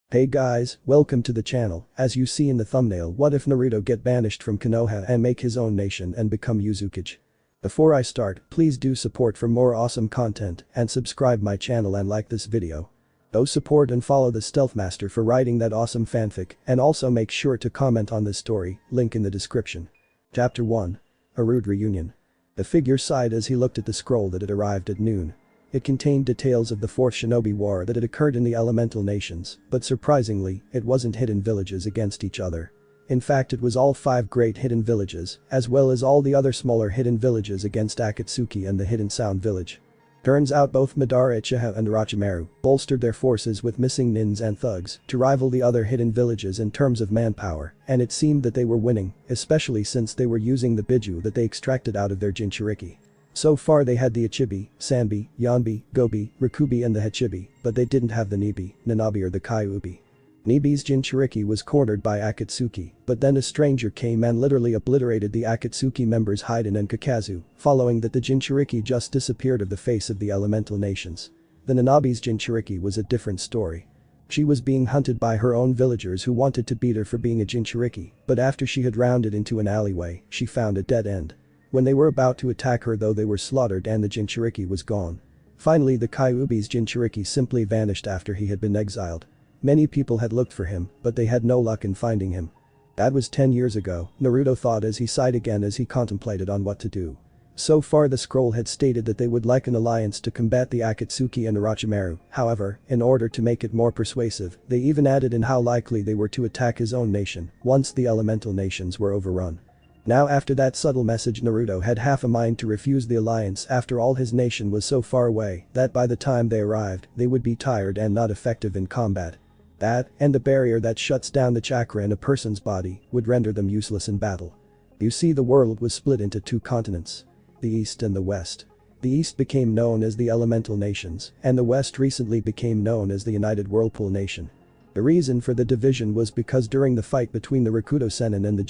Hey guys, welcome to the channel. As you see in the thumbnail, what if Naruto get banished from Konoha and make his own nation and become uzukage? Before I start, please do support for more awesome content and subscribe my channel and like this video. Go support and follow the Stealth Master for writing that awesome fanfic, and also make sure to comment on this story, link in the description. Chapter 1. A Rude Reunion. The figure sighed as he looked at the scroll that had arrived at noon. It contained details of the Fourth Shinobi War that had occurred in the elemental nations, but surprisingly, it wasn't hidden villages against each other. In fact, it was all 5 great hidden villages, as well as all the other smaller hidden villages against Akatsuki and the Hidden Sound village. Turns out both Madara Uchiha and Orochimaru bolstered their forces with missing nins and thugs to rival the other hidden villages in terms of manpower, and it seemed that they were winning, especially since they were using the Biju that they extracted out of their Jinchuriki. So far they had the Ichibi, Sanbi, Yanbi, Gobi, Rikubi and the Hachibi, but they didn't have the Nibi, Nanabi or the Kyuubi. Nibi's Jinchuriki was cornered by Akatsuki, but then a stranger came and literally obliterated the Akatsuki members Haiden and Kakazu, following that the Jinchuriki just disappeared of the face of the elemental nations. The Nanabi's Jinchuriki was a different story. She was being hunted by her own villagers who wanted to beat her for being a Jinchuriki, but after she had rounded into an alleyway, she found a dead end. When they were about to attack her though, they were slaughtered and the Jinchuriki was gone. Finally, the Kyuubi's Jinchuriki simply vanished after he had been exiled. Many people had looked for him, but they had no luck in finding him. That was 10 years ago, Naruto thought as he sighed again as he contemplated on what to do. So far the scroll had stated that they would like an alliance to combat the Akatsuki and Orochimaru, however, in order to make it more persuasive, they even added in how likely they were to attack his own nation once the elemental nations were overrun. Now after that subtle message, Naruto had half a mind to refuse the alliance after all. His nation was so far away that by the time they arrived, they would be tired and not effective in combat. That, and the barrier that shuts down the chakra in a person's body, would render them useless in battle. You see, the world was split into 2 continents. The East and the West. The East became known as the Elemental Nations, and the West recently became known as the United Whirlpool Nation. The reason for the division was because during the fight between the Rakuto Sennin and the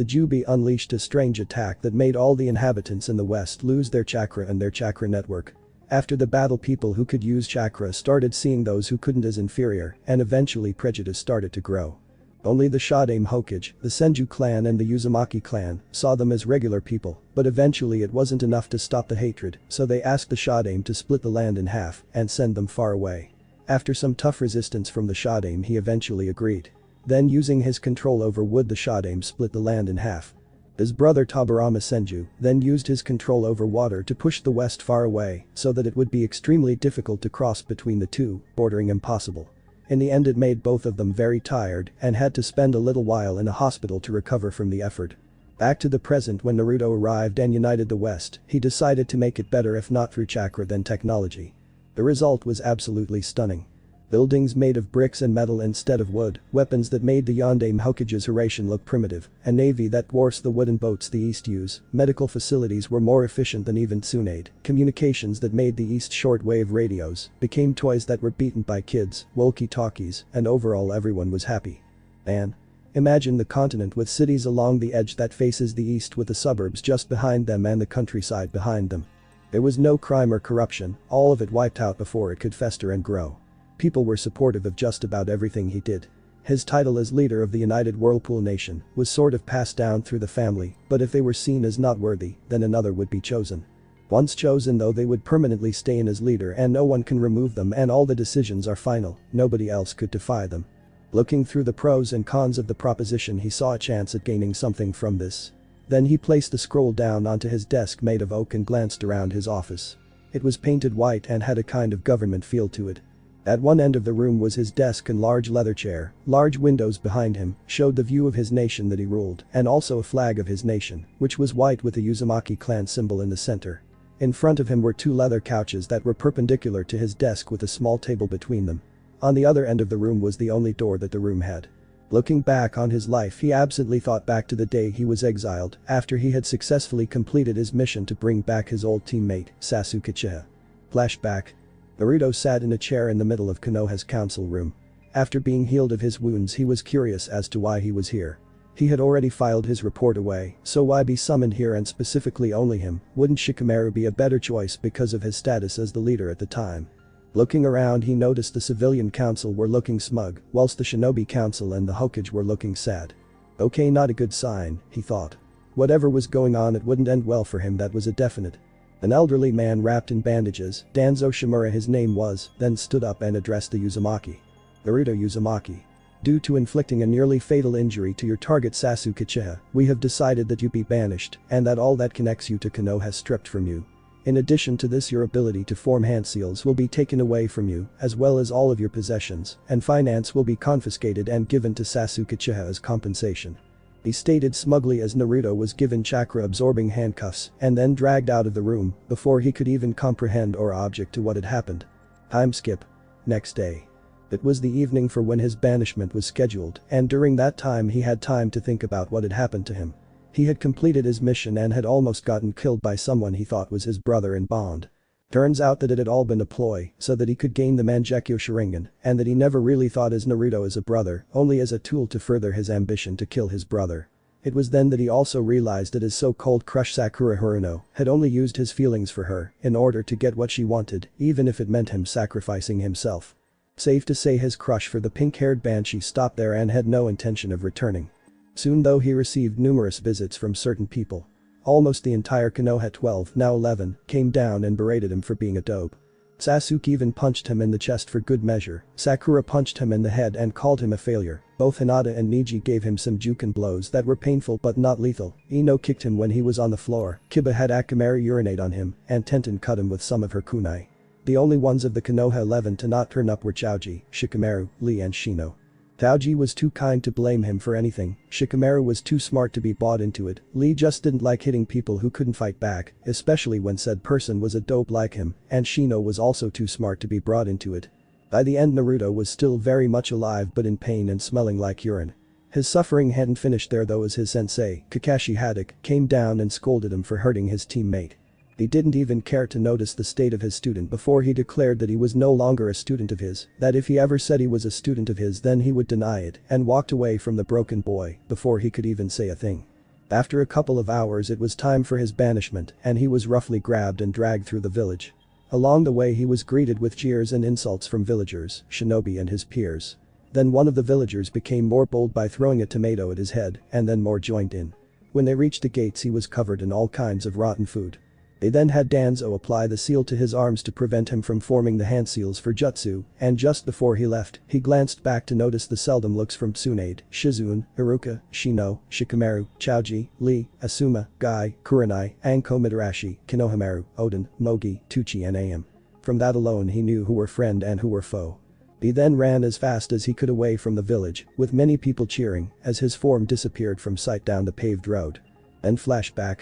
Jubi unleashed a strange attack that made all the inhabitants in the West lose their chakra and their chakra network. After the battle, people who could use chakra started seeing those who couldn't as inferior, and eventually prejudice started to grow. Only the Shodaime Hokage, the Senju clan and the Uzumaki clan saw them as regular people, but eventually it wasn't enough to stop the hatred, so they asked the Shodaime to split the land in half and send them far away. After some tough resistance from the Shodaime, he eventually agreed. Then, using his control over wood, the Shodaime split the land in half. His brother Tobirama Senju then used his control over water to push the west far away so that it would be extremely difficult to cross between the two, bordering impossible. In the end, it made both of them very tired and had to spend a little while in a hospital to recover from the effort. Back to the present, when Naruto arrived and united the West, he decided to make it better, if not through chakra then technology. The result was absolutely stunning. Buildings made of bricks and metal instead of wood, weapons that made the Yondaime Hokage's Hiraishin look primitive, a navy that dwarfs the wooden boats the East use, medical facilities were more efficient than even Tsunade, communications that made the East shortwave radios, became toys that were beaten by kids, walkie-talkies, and overall everyone was happy. Man. Imagine the continent with cities along the edge that faces the East with the suburbs just behind them and the countryside behind them. There was no crime or corruption, all of it wiped out before it could fester and grow. People were supportive of just about everything he did. His title as leader of the United Whirlpool Nation was sort of passed down through the family, but if they were seen as not worthy, then another would be chosen. Once chosen though, they would permanently stay in as leader and no one can remove them, and all the decisions are final, nobody else could defy them. Looking through the pros and cons of the proposition, he saw a chance at gaining something from this. Then he placed the scroll down onto his desk made of oak and glanced around his office. It was painted white and had a kind of government feel to it. At one end of the room was his desk and large leather chair. Large windows behind him showed the view of his nation that he ruled, and also a flag of his nation, which was white with the Uzumaki clan symbol in the center. In front of him were 2 leather couches that were perpendicular to his desk with a small table between them. On the other end of the room was the only door that the room had. Looking back on his life, he absently thought back to the day he was exiled after he had successfully completed his mission to bring back his old teammate, Sasuke Uchiha. Flashback. Naruto sat in a chair in the middle of Konoha's council room. After being healed of his wounds, he was curious as to why he was here. He had already filed his report away, so why be summoned here, and specifically only him? Wouldn't Shikamaru be a better choice because of his status as the leader at the time? Looking around, he noticed the civilian council were looking smug, whilst the shinobi council and the Hokage were looking sad. Okay, not a good sign, he thought. Whatever was going on, it wouldn't end well for him, that was a definite. An elderly man wrapped in bandages, Danzo Shimura his name was, then stood up and addressed the Uzumaki. Naruto Uzumaki. Due to inflicting a nearly fatal injury to your target Sasuke Uchiha, we have decided that you be banished, and that all that connects you to Konoha is stripped from you. In addition to this, your ability to form hand seals will be taken away from you, as well as all of your possessions, and finance will be confiscated and given to Sasuke Uchiha as compensation. He stated smugly as Naruto was given chakra-absorbing handcuffs and then dragged out of the room before he could even comprehend or object to what had happened. Time skip. Next day. It was the evening for when his banishment was scheduled, and during that time he had time to think about what had happened to him. He had completed his mission and had almost gotten killed by someone he thought was his brother in bond. Turns out that it had all been a ploy so that he could gain the Mangekyo Sharingan, and that he never really thought as Naruto as a brother, only as a tool to further his ambition to kill his brother. It was then that he also realized that his so-called crush Sakura Haruno had only used his feelings for her in order to get what she wanted, even if it meant him sacrificing himself. Safe to say his crush for the pink-haired banshee stopped there and had no intention of returning. Soon though, he received numerous visits from certain people. Almost the entire Konoha 12, now 11, came down and berated him for being a dope. Sasuke even punched him in the chest for good measure, Sakura punched him in the head and called him a failure, both Hinata and Neji gave him some juken blows that were painful but not lethal, Ino kicked him when he was on the floor, Kiba had Akamaru urinate on him, and Tenten cut him with some of her kunai. The only ones of the Konoha 11 to not turn up were Choji, Shikamaru, Lee and Shino. Taoji was too kind to blame him for anything, Shikamaru was too smart to be bought into it, Lee just didn't like hitting people who couldn't fight back, especially when said person was a dope like him, and Shino was also too smart to be brought into it. By the end, Naruto was still very much alive but in pain and smelling like urine. His suffering hadn't finished there though, as his sensei, Kakashi Haddock, came down and scolded him for hurting his teammate. He didn't even care to notice the state of his student before he declared that he was no longer a student of his, that if he ever said he was a student of his then he would deny it, and walked away from the broken boy before he could even say a thing. After a couple of hours it was time for his banishment, and he was roughly grabbed and dragged through the village. Along the way he was greeted with jeers and insults from villagers, shinobi and his peers. Then one of the villagers became more bold by throwing a tomato at his head, and then more joined in. When they reached the gates he was covered in all kinds of rotten food. They then had Danzo apply the seal to his arms to prevent him from forming the hand seals for jutsu, and just before he left, he glanced back to notice the seldom looks from Tsunade, Shizune, Iruka, Shino, Shikamaru, Choji, Lee, Asuma, Guy, Kurenai, Anko Midarashi, Konohamaru, Oden, Mogi, Tuchi and Aim. From that alone he knew who were friend and who were foe. He then ran as fast as he could away from the village, with many people cheering, as his form disappeared from sight down the paved road. Then flashback.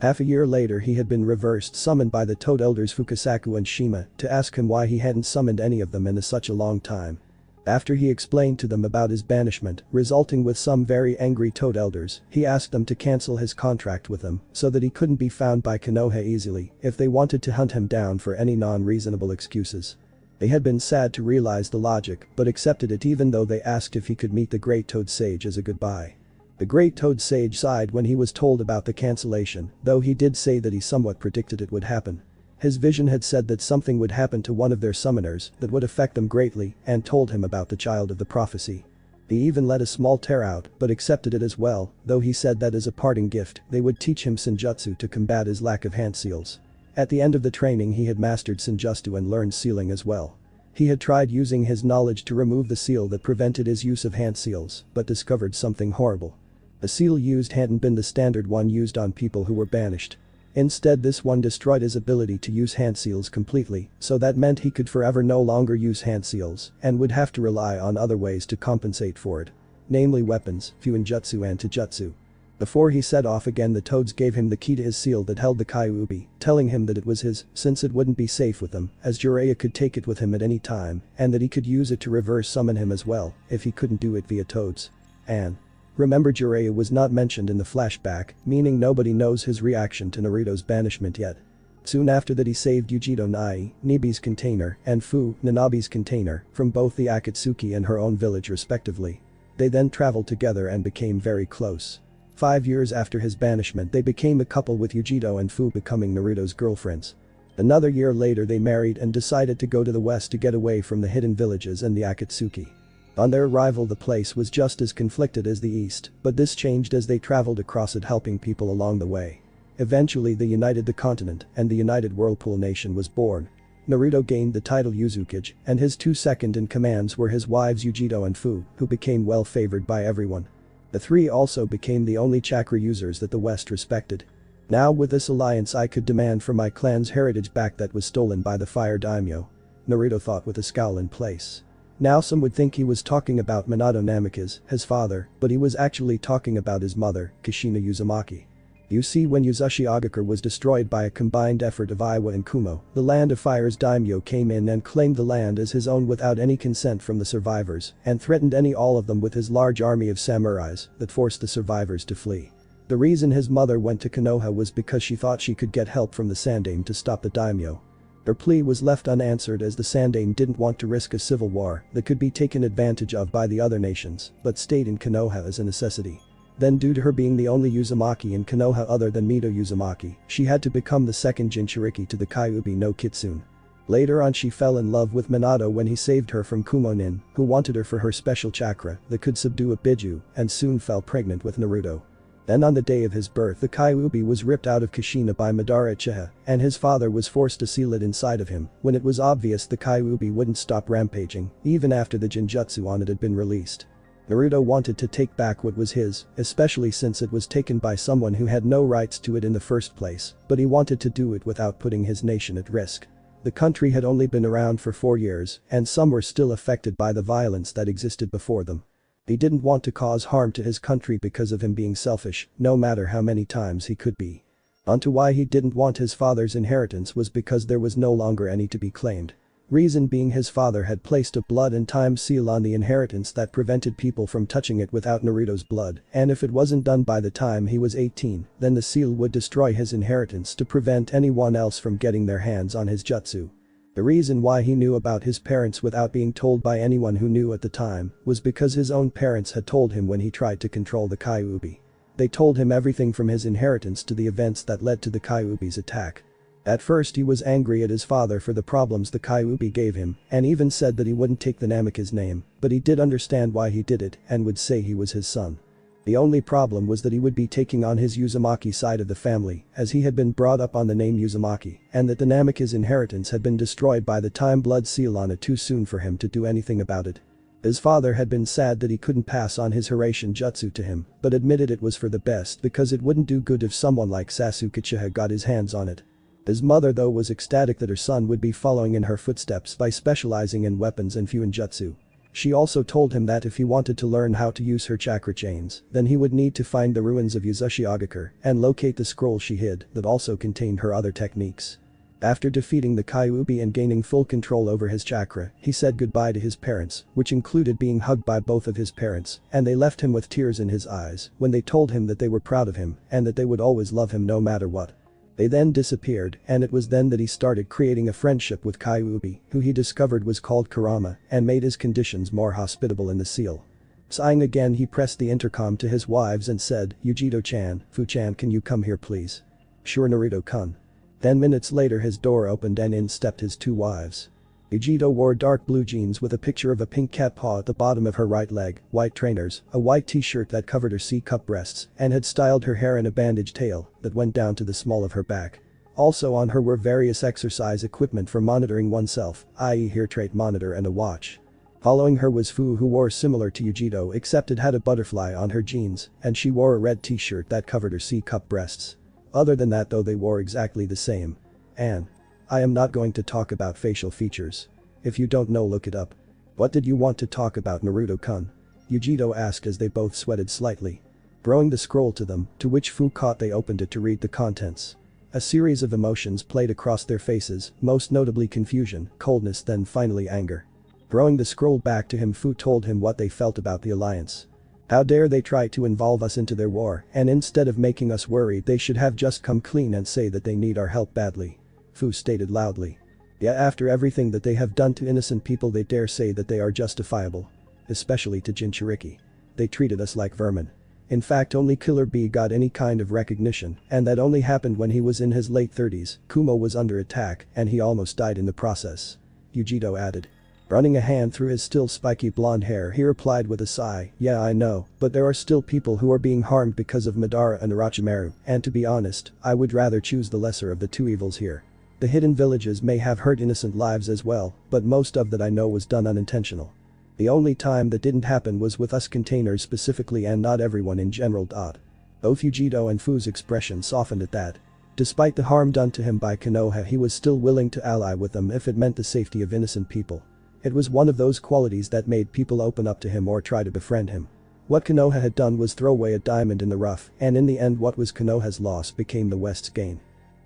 Half a year later he had been reversed summoned by the Toad Elders Fukasaku and Shima to ask him why he hadn't summoned any of them in such a long time. After he explained to them about his banishment, resulting with some very angry Toad Elders, he asked them to cancel his contract with them so that he couldn't be found by Konoha easily if they wanted to hunt him down for any non-reasonable excuses. They had been sad to realize the logic but accepted it even though they asked if he could meet the Great Toad Sage as a goodbye. The Great Toad Sage sighed when he was told about the cancellation, though he did say that he somewhat predicted it would happen. His vision had said that something would happen to one of their summoners that would affect them greatly and told him about the child of the prophecy. He even let a small tear out but accepted it as well, though he said that as a parting gift they would teach him Senjutsu to combat his lack of hand seals. At the end of the training he had mastered Senjutsu and learned sealing as well. He had tried using his knowledge to remove the seal that prevented his use of hand seals, but discovered something horrible. The seal used hadn't been the standard one used on people who were banished. Instead, this one destroyed his ability to use hand seals completely, so that meant he could forever no longer use hand seals and would have to rely on other ways to compensate for it. Namely weapons, fuinjutsu and taijutsu. Before he set off again, the toads gave him the key to his seal that held the Kyuubi, telling him that it was his since it wouldn't be safe with him, as Jiraiya could take it with him at any time, and that he could use it to reverse summon him as well if he couldn't do it via toads. And remember, Jiraiya was not mentioned in the flashback, meaning nobody knows his reaction to Naruto's banishment yet. Soon after that he saved Yujito Nai, Nibi's container, and Fu, Nanabi's container, from both the Akatsuki and her own village respectively. They then traveled together and became very close. 5 years after his banishment they became a couple, with Yujito and Fu becoming Naruto's girlfriends. Another year later they married and decided to go to the west to get away from the hidden villages and the Akatsuki. On their arrival the place was just as conflicted as the east, but this changed as they traveled across it, helping people along the way. Eventually they united the continent and the United Whirlpool Nation was born. Naruto gained the title uzukage, and his two second-in-commands were his wives Yujito and Fu, who became well favored by everyone. The three also became the only chakra users that the West respected. Now with this alliance I could demand for my clan's heritage back that was stolen by the Fire Daimyo. Naruto thought with a scowl in place. Now some would think he was talking about Minato Namikaze, his father, but he was actually talking about his mother, Kushina Uzumaki. You see, when Uzushiogakure was destroyed by a combined effort of Iwa and Kumo, the Land of Fire's daimyo came in and claimed the land as his own without any consent from the survivors and threatened all of them with his large army of samurais that forced the survivors to flee. The reason his mother went to Konoha was because she thought she could get help from the Sandaime to stop the daimyo. Her plea was left unanswered as the Sandaime didn't want to risk a civil war that could be taken advantage of by the other nations, but stayed in Konoha as a necessity. Then due to her being the only Uzumaki in Konoha other than Mito Uzumaki, she had to become the second Jinchuriki to the Kyuubi no Kitsune. Later on she fell in love with Minato when he saved her from Kumonin, who wanted her for her special chakra that could subdue a Biju, and soon fell pregnant with Naruto. Then on the day of his birth the Kyuubi was ripped out of Kushina by Madara Uchiha, and his father was forced to seal it inside of him when it was obvious the Kyuubi wouldn't stop rampaging, even after the Jinjutsu on it had been released. Naruto wanted to take back what was his, especially since it was taken by someone who had no rights to it in the first place, but he wanted to do it without putting his nation at risk. The country had only been around for 4 years, and some were still affected by the violence that existed before them. He didn't want to cause harm to his country because of him being selfish, no matter how many times he could be. Onto why he didn't want his father's inheritance was because there was no longer any to be claimed. Reason being his father had placed a blood and time seal on the inheritance that prevented people from touching it without Naruto's blood, and if it wasn't done by the time he was 18, then the seal would destroy his inheritance to prevent anyone else from getting their hands on his jutsu. The reason why he knew about his parents without being told by anyone who knew at the time was because his own parents had told him when he tried to control the Kyuubi. They told him everything from his inheritance to the events that led to the Kyuubi's attack. At first he was angry at his father for the problems the Kyuubi gave him and even said that he wouldn't take the Namikaze name, but he did understand why he did it and would say he was his son. The only problem was that he would be taking on his Uzumaki side of the family as he had been brought up on the name Uzumaki and that the Namikaze inheritance had been destroyed by the time blood seal on it too soon for him to do anything about it. His father had been sad that he couldn't pass on his Hiraishin jutsu to him, but admitted it was for the best because it wouldn't do good if someone like Sasuke Uchiha got his hands on it. His mother though was ecstatic that her son would be following in her footsteps by specializing in weapons and fuinjutsu. She also told him that if he wanted to learn how to use her chakra chains, then he would need to find the ruins of Uzushiogakure and locate the scroll she hid that also contained her other techniques. After defeating the Kyuubi and gaining full control over his chakra, he said goodbye to his parents, which included being hugged by both of his parents, and they left him with tears in his eyes when they told him that they were proud of him and that they would always love him no matter what. They then disappeared, and it was then that he started creating a friendship with Kyuubi, who he discovered was called Kurama, and made his conditions more hospitable in the seal. Sighing again he pressed the intercom to his wives and said, "Yujito-chan, Fu-chan, can you come here please?" "Sure Naruto-kun." 10 minutes later his door opened and in stepped his two wives. Yujito wore dark blue jeans with a picture of a pink cat paw at the bottom of her right leg, white trainers, a white t-shirt that covered her C-cup breasts, and had styled her hair in a bandage tail that went down to the small of her back. Also on her were various exercise equipment for monitoring oneself, i.e. heart rate monitor and a watch. Following her was Fu, who wore similar to Yujito except it had a butterfly on her jeans, and she wore a red t-shirt that covered her C-cup breasts. Other than that though they wore exactly the same. And I am not going to talk about facial features. If you don't know, look it up. What did you want to talk about, Naruto-kun? Yujito asked as they both sweated slightly. Throwing the scroll to them, to which Fu caught, they opened it to read the contents. A series of emotions played across their faces, most notably confusion, coldness, then finally anger. Throwing the scroll back to him, Fu told him what they felt about the alliance. How dare they try to involve us into their war, and instead of making us worry they should have just come clean and say that they need our help badly. Fu stated loudly. Yeah, after everything that they have done to innocent people they dare say that they are justifiable. Especially to Jinchuriki. They treated us like vermin. In fact only Killer B got any kind of recognition, and that only happened when he was in his late 30s, Kumo was under attack, and he almost died in the process. Yujito added. Running a hand through his still spiky blonde hair he replied with a sigh, yeah I know, but there are still people who are being harmed because of Madara and Orochimaru, and to be honest, I would rather choose the lesser of the two evils here. The hidden villages may have hurt innocent lives as well, but most of that I know was done unintentional. The only time that didn't happen was with us containers specifically and not everyone in general. Both Yujito and Fu's expression softened at that. Despite the harm done to him by Konoha he was still willing to ally with them if it meant the safety of innocent people. It was one of those qualities that made people open up to him or try to befriend him. What Konoha had done was throw away a diamond in the rough, and in the end what was Konoha's loss became the West's gain.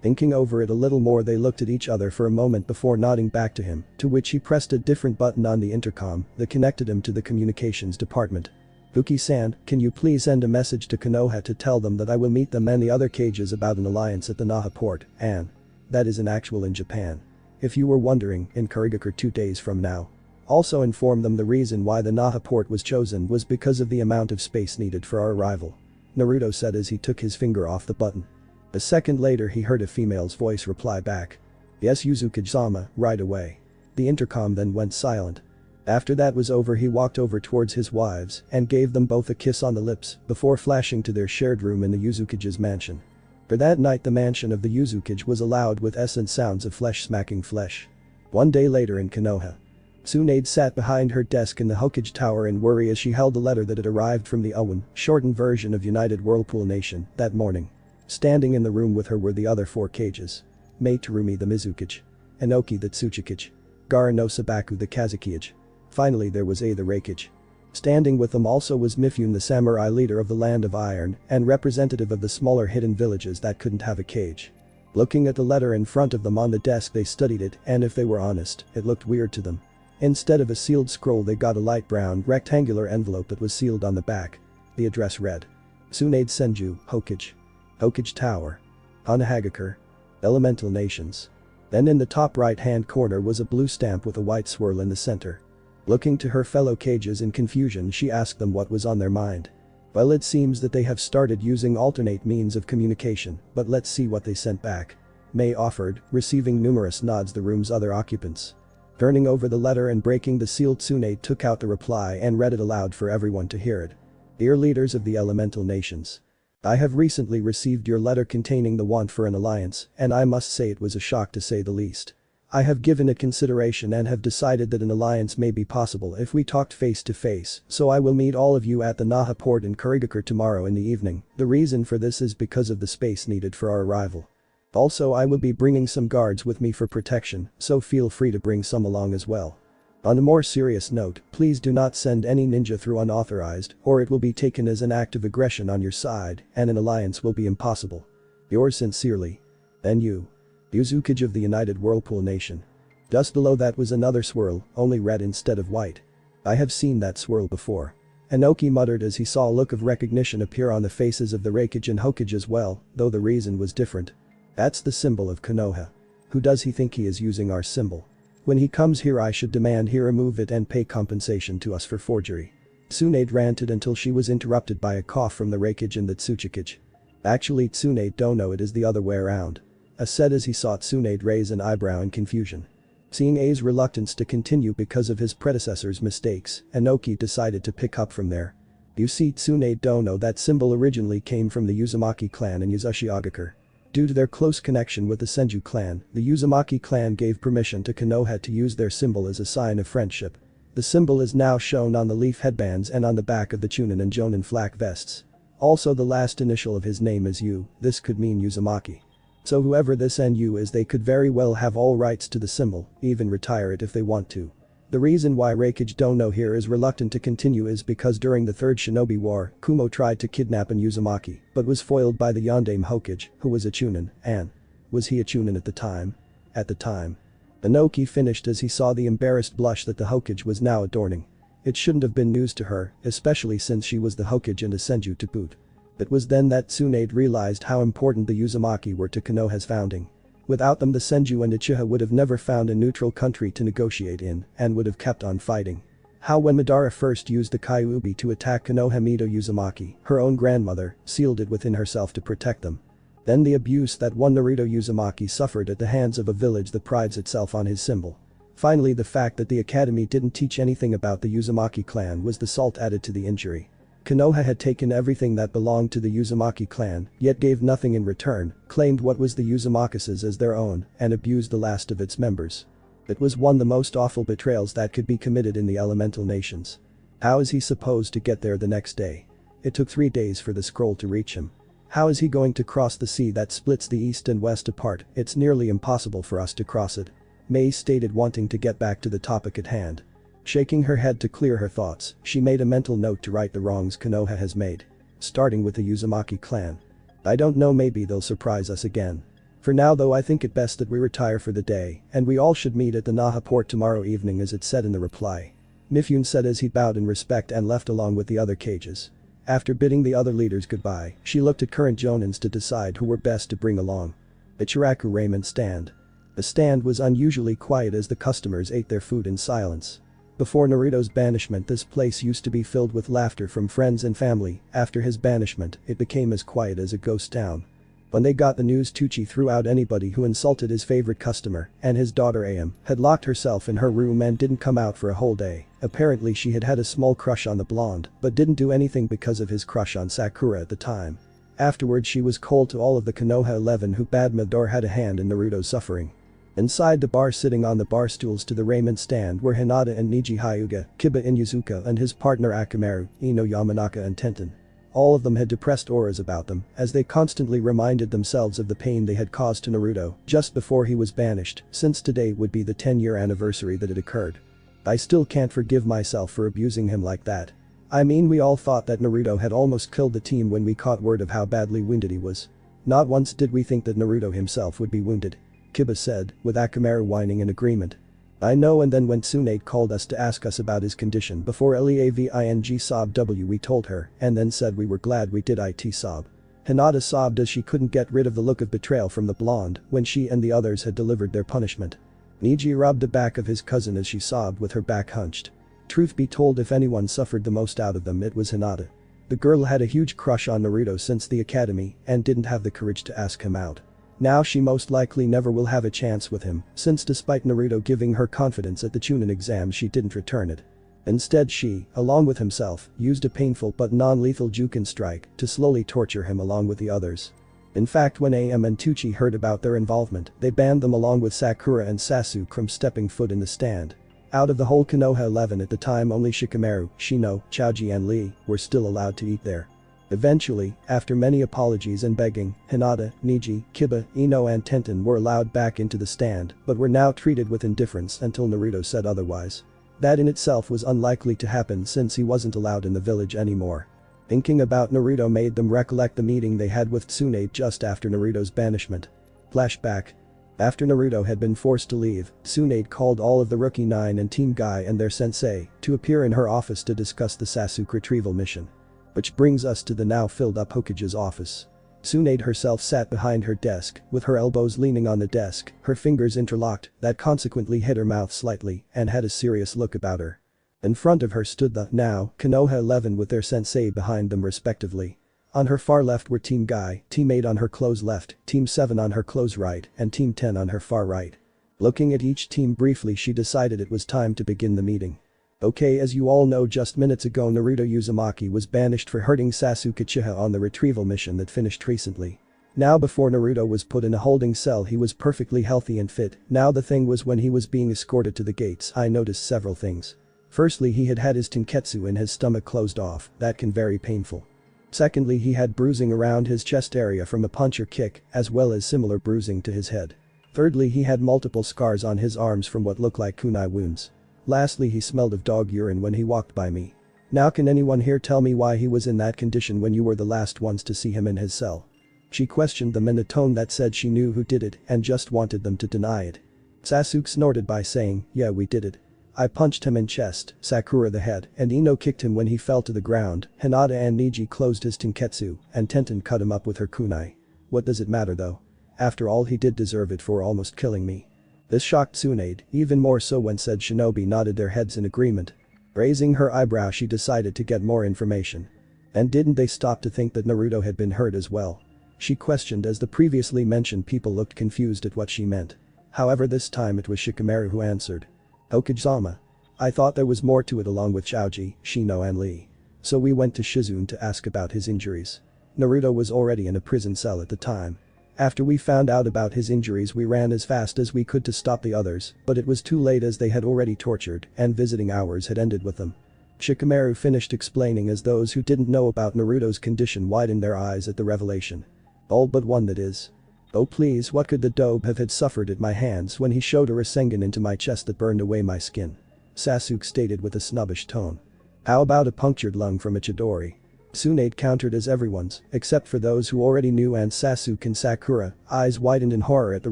Thinking over it a little more they looked at each other for a moment before nodding back to him, to which he pressed a different button on the intercom that connected him to the communications department. Fuki-san, can you please send a message to Konoha to tell them that I will meet them and the other cages about an alliance at the Naha port, and that is an actual in Japan. If you were wondering, in Kurigakure 2 days from now. Also inform them the reason why the Naha port was chosen was because of the amount of space needed for our arrival. Naruto said as he took his finger off the button. A second later he heard a female's voice reply back. Yes Uzukage-sama, right away. The intercom then went silent. After that was over he walked over towards his wives and gave them both a kiss on the lips before flashing to their shared room in the Uzukage's mansion. For that night the mansion of the Uzukage was loud with essence sounds of flesh smacking flesh. One day later in Konoha. Tsunade sat behind her desk in the Hokage Tower in worry as she held the letter that had arrived from the Owen, shortened version of United Whirlpool Nation, that morning. Standing in the room with her were the other 4 cages. Mei Terumi the Mizukage. Inoki the Tsuchikage. Gara no Sabaku the Kazekage. Finally there was A the Reikage. Standing with them also was Mifune the samurai leader of the Land of Iron and representative of the smaller hidden villages that couldn't have a cage. Looking at the letter in front of them on the desk they studied it and if they were honest, it looked weird to them. Instead of a sealed scroll they got a light brown rectangular envelope that was sealed on the back. The address read. Tsunade Senju, Hokage. Hokage Tower. Hanahagakure. Elemental Nations. Then in the top right hand corner was a blue stamp with a white swirl in the center. Looking to her fellow cages in confusion she asked them what was on their mind. Well it seems that they have started using alternate means of communication, but let's see what they sent back. Mei offered, receiving numerous nods the room's other occupants. Turning over the letter and breaking the seal Tsunade took out the reply and read it aloud for everyone to hear it. Dear leaders of the elemental nations. I have recently received your letter containing the want for an alliance, and I must say it was a shock to say the least. I have given it consideration and have decided that an alliance may be possible if we talked face to face, so I will meet all of you at the Naha port in Kurigakure tomorrow in the evening. The reason for this is because of the space needed for our arrival. Also I will be bringing some guards with me for protection, so feel free to bring some along as well. On a more serious note, please do not send any ninja through unauthorized or it will be taken as an act of aggression on your side and an alliance will be impossible. Yours sincerely. Then you. Uzukage of the United Whirlpool Nation. Just below that was another swirl, only red instead of white. I have seen that swirl before. Inoki muttered as he saw a look of recognition appear on the faces of the Reikage and Hokage as well, though the reason was different. That's the symbol of Konoha. Who does he think he is using our symbol? When he comes here I should demand he remove it and pay compensation to us for forgery. Tsunade ranted until she was interrupted by a cough from the Reikage and the Tsuchikage. Actually Tsunade don't know it is the other way around. Said as he saw Tsunade raise an eyebrow in confusion. Seeing A's reluctance to continue because of his predecessor's mistakes, Inoki decided to pick up from there. You see Tsunade don't know that symbol originally came from the Uzumaki clan in Yuzashigakure. Due to their close connection with the Senju clan, the Uzumaki clan gave permission to Konoha to use their symbol as a sign of friendship. The symbol is now shown on the leaf headbands and on the back of the Chunin and Jonin flak vests. Also the last initial of his name is U, this could mean Uzumaki. So whoever this NU is they could very well have all rights to the symbol, even retire it if they want to. The reason why Reikage Dono here is reluctant to continue is because during the Third Shinobi War, Kumo tried to kidnap an Uzumaki, but was foiled by the Yondaime Hokage, who was a Chunin, and was he a Chunin at the time? At the time. Inoki finished as he saw the embarrassed blush that the Hokage was now adorning. It shouldn't have been news to her, especially since she was the Hokage and a Senju to boot. It was then that Tsunade realized how important the Uzumaki were to Konoha's founding. Without them the Senju and Uchiha would have never found a neutral country to negotiate in and would have kept on fighting. How when Madara first used the Kyuubi to attack Konoha Mido Uzumaki, her own grandmother, sealed it within herself to protect them. Then the abuse that one Naruto Uzumaki suffered at the hands of a village that prides itself on his symbol. Finally, the fact that the academy didn't teach anything about the Uzumaki clan was the salt added to the injury. Konoha had taken everything that belonged to the Uzumaki clan, yet gave nothing in return, claimed what was the Uzumaki's as their own, and abused the last of its members. It was one of the most awful betrayals that could be committed in the elemental nations. How is he supposed to get there the next day? It took 3 days for the scroll to reach him. How is he going to cross the sea that splits the east and west apart? It's nearly impossible for us to cross it. Mei stated, wanting to get back to the topic at hand. Shaking her head to clear her thoughts, she made a mental note to right the wrongs Konoha has made. Starting with the Uzumaki clan. I don't know, maybe they'll surprise us again. For now though, I think it best that we retire for the day, and we all should meet at the Naha port tomorrow evening, as it said in the reply. Mifune said as he bowed in respect and left along with the other cages. After bidding the other leaders goodbye, she looked at current jonins to decide who were best to bring along. Ichiraku ramen stand. The stand was unusually quiet as the customers ate their food in silence. Before Naruto's banishment, this place used to be filled with laughter from friends and family. After his banishment, it became as quiet as a ghost town. When they got the news, Tucci threw out anybody who insulted his favorite customer, and his daughter Am had locked herself in her room and didn't come out for a whole day. Apparently she had had a small crush on the blonde, but didn't do anything because of his crush on Sakura at the time. Afterwards she was cold to all of the Konoha 11 who bad Madara had a hand in Naruto's suffering. Inside the bar, sitting on the bar stools to the ramen stand, were Hinata and Niji Hyuga, Kiba Inuzuka and his partner Akamaru, Ino Yamanaka and Tenten. All of them had depressed auras about them, as they constantly reminded themselves of the pain they had caused to Naruto just before he was banished, since today would be the 10-year anniversary that it occurred. I still can't forgive myself for abusing him like that. I mean, we all thought that Naruto had almost killed the team when we caught word of how badly wounded he was. Not once did we think that Naruto himself would be wounded. Kiba said, with Akamaru whining in agreement. I know, and then when Tsunade called us to ask us about his condition before Leaving sobbed we told her, and then said we were glad we did it sob. Hinata sobbed as she couldn't get rid of the look of betrayal from the blonde when she and the others had delivered their punishment. Niji rubbed the back of his cousin as she sobbed with her back hunched. Truth be told, if anyone suffered the most out of them, it was Hinata. The girl had a huge crush on Naruto since the academy and didn't have the courage to ask him out. Now she most likely never will have a chance with him, since despite Naruto giving her confidence at the Chunin exam, she didn't return it. Instead she, along with himself, used a painful but non-lethal Jukin strike to slowly torture him along with the others. In fact, when Am and Tucci heard about their involvement, they banned them along with Sakura and Sasuke from stepping foot in the stand. Out of the whole Konoha 11 at the time, only Shikamaru, Shino, Choji and Lee were still allowed to eat there. Eventually, after many apologies and begging, Hinata, Niji, Kiba, Ino and Tenten were allowed back into the stand, but were now treated with indifference until Naruto said otherwise. That in itself was unlikely to happen since he wasn't allowed in the village anymore. Thinking about Naruto made them recollect the meeting they had with Tsunade just after Naruto's banishment. Flashback. After Naruto had been forced to leave, Tsunade called all of the Rookie 9 and Team Guy and their sensei to appear in her office to discuss the Sasuke retrieval mission. Which brings us to the now filled up Hokage's office. Tsunade herself sat behind her desk, with her elbows leaning on the desk, her fingers interlocked, that consequently hit her mouth slightly, and had a serious look about her. In front of her stood the, now, Konoha 11 with their sensei behind them respectively. On her far left were Team Guy, Team 8 on her close left, Team 7 on her close right, and Team 10 on her far right. Looking at each team briefly, she decided it was time to begin the meeting. Okay, as you all know, just minutes ago Naruto Uzumaki was banished for hurting Sasuke Uchiha on the retrieval mission that finished recently. Now, before Naruto was put in a holding cell, he was perfectly healthy and fit. Now the thing was, when he was being escorted to the gates, I noticed several things. Firstly, he had his tenketsu in his stomach closed off, that can very painful. Secondly, he had bruising around his chest area from a punch or kick, as well as similar bruising to his head. Thirdly, he had multiple scars on his arms from what looked like kunai wounds. Lastly, he smelled of dog urine when he walked by me. Now can anyone here tell me why he was in that condition when you were the last ones to see him in his cell? She questioned them in a tone that said she knew who did it and just wanted them to deny it. Sasuke snorted by saying, yeah, we did it. I punched him in chest, Sakura the head, and Ino kicked him when he fell to the ground. Hinata and Niji closed his tenketsu, and Tenten cut him up with her kunai. What does it matter though? After all, he did deserve it for almost killing me. This shocked Tsunade, even more so when said shinobi nodded their heads in agreement. Raising her eyebrow, she decided to get more information. And didn't they stop to think that Naruto had been hurt as well? She questioned as the previously mentioned people looked confused at what she meant. However, this time it was Shikamaru who answered. Hokage-sama. I thought there was more to it along with Choji, Shino and Lee. So we went to Shizune to ask about his injuries. Naruto was already in a prison cell at the time. After we found out about his injuries, we ran as fast as we could to stop the others, but it was too late as they had already tortured and visiting hours had ended with them. Shikamaru finished explaining as those who didn't know about Naruto's condition widened their eyes at the revelation. All but one, that is. Oh please, what could the dope have had suffered at my hands when he showed a Rasengan into my chest that burned away my skin? Sasuke stated with a snobbish tone. How about a punctured lung from Ichidori? Tsunade countered as everyone's, except for those who already knew, and Sasuke and Sakura, eyes widened in horror at the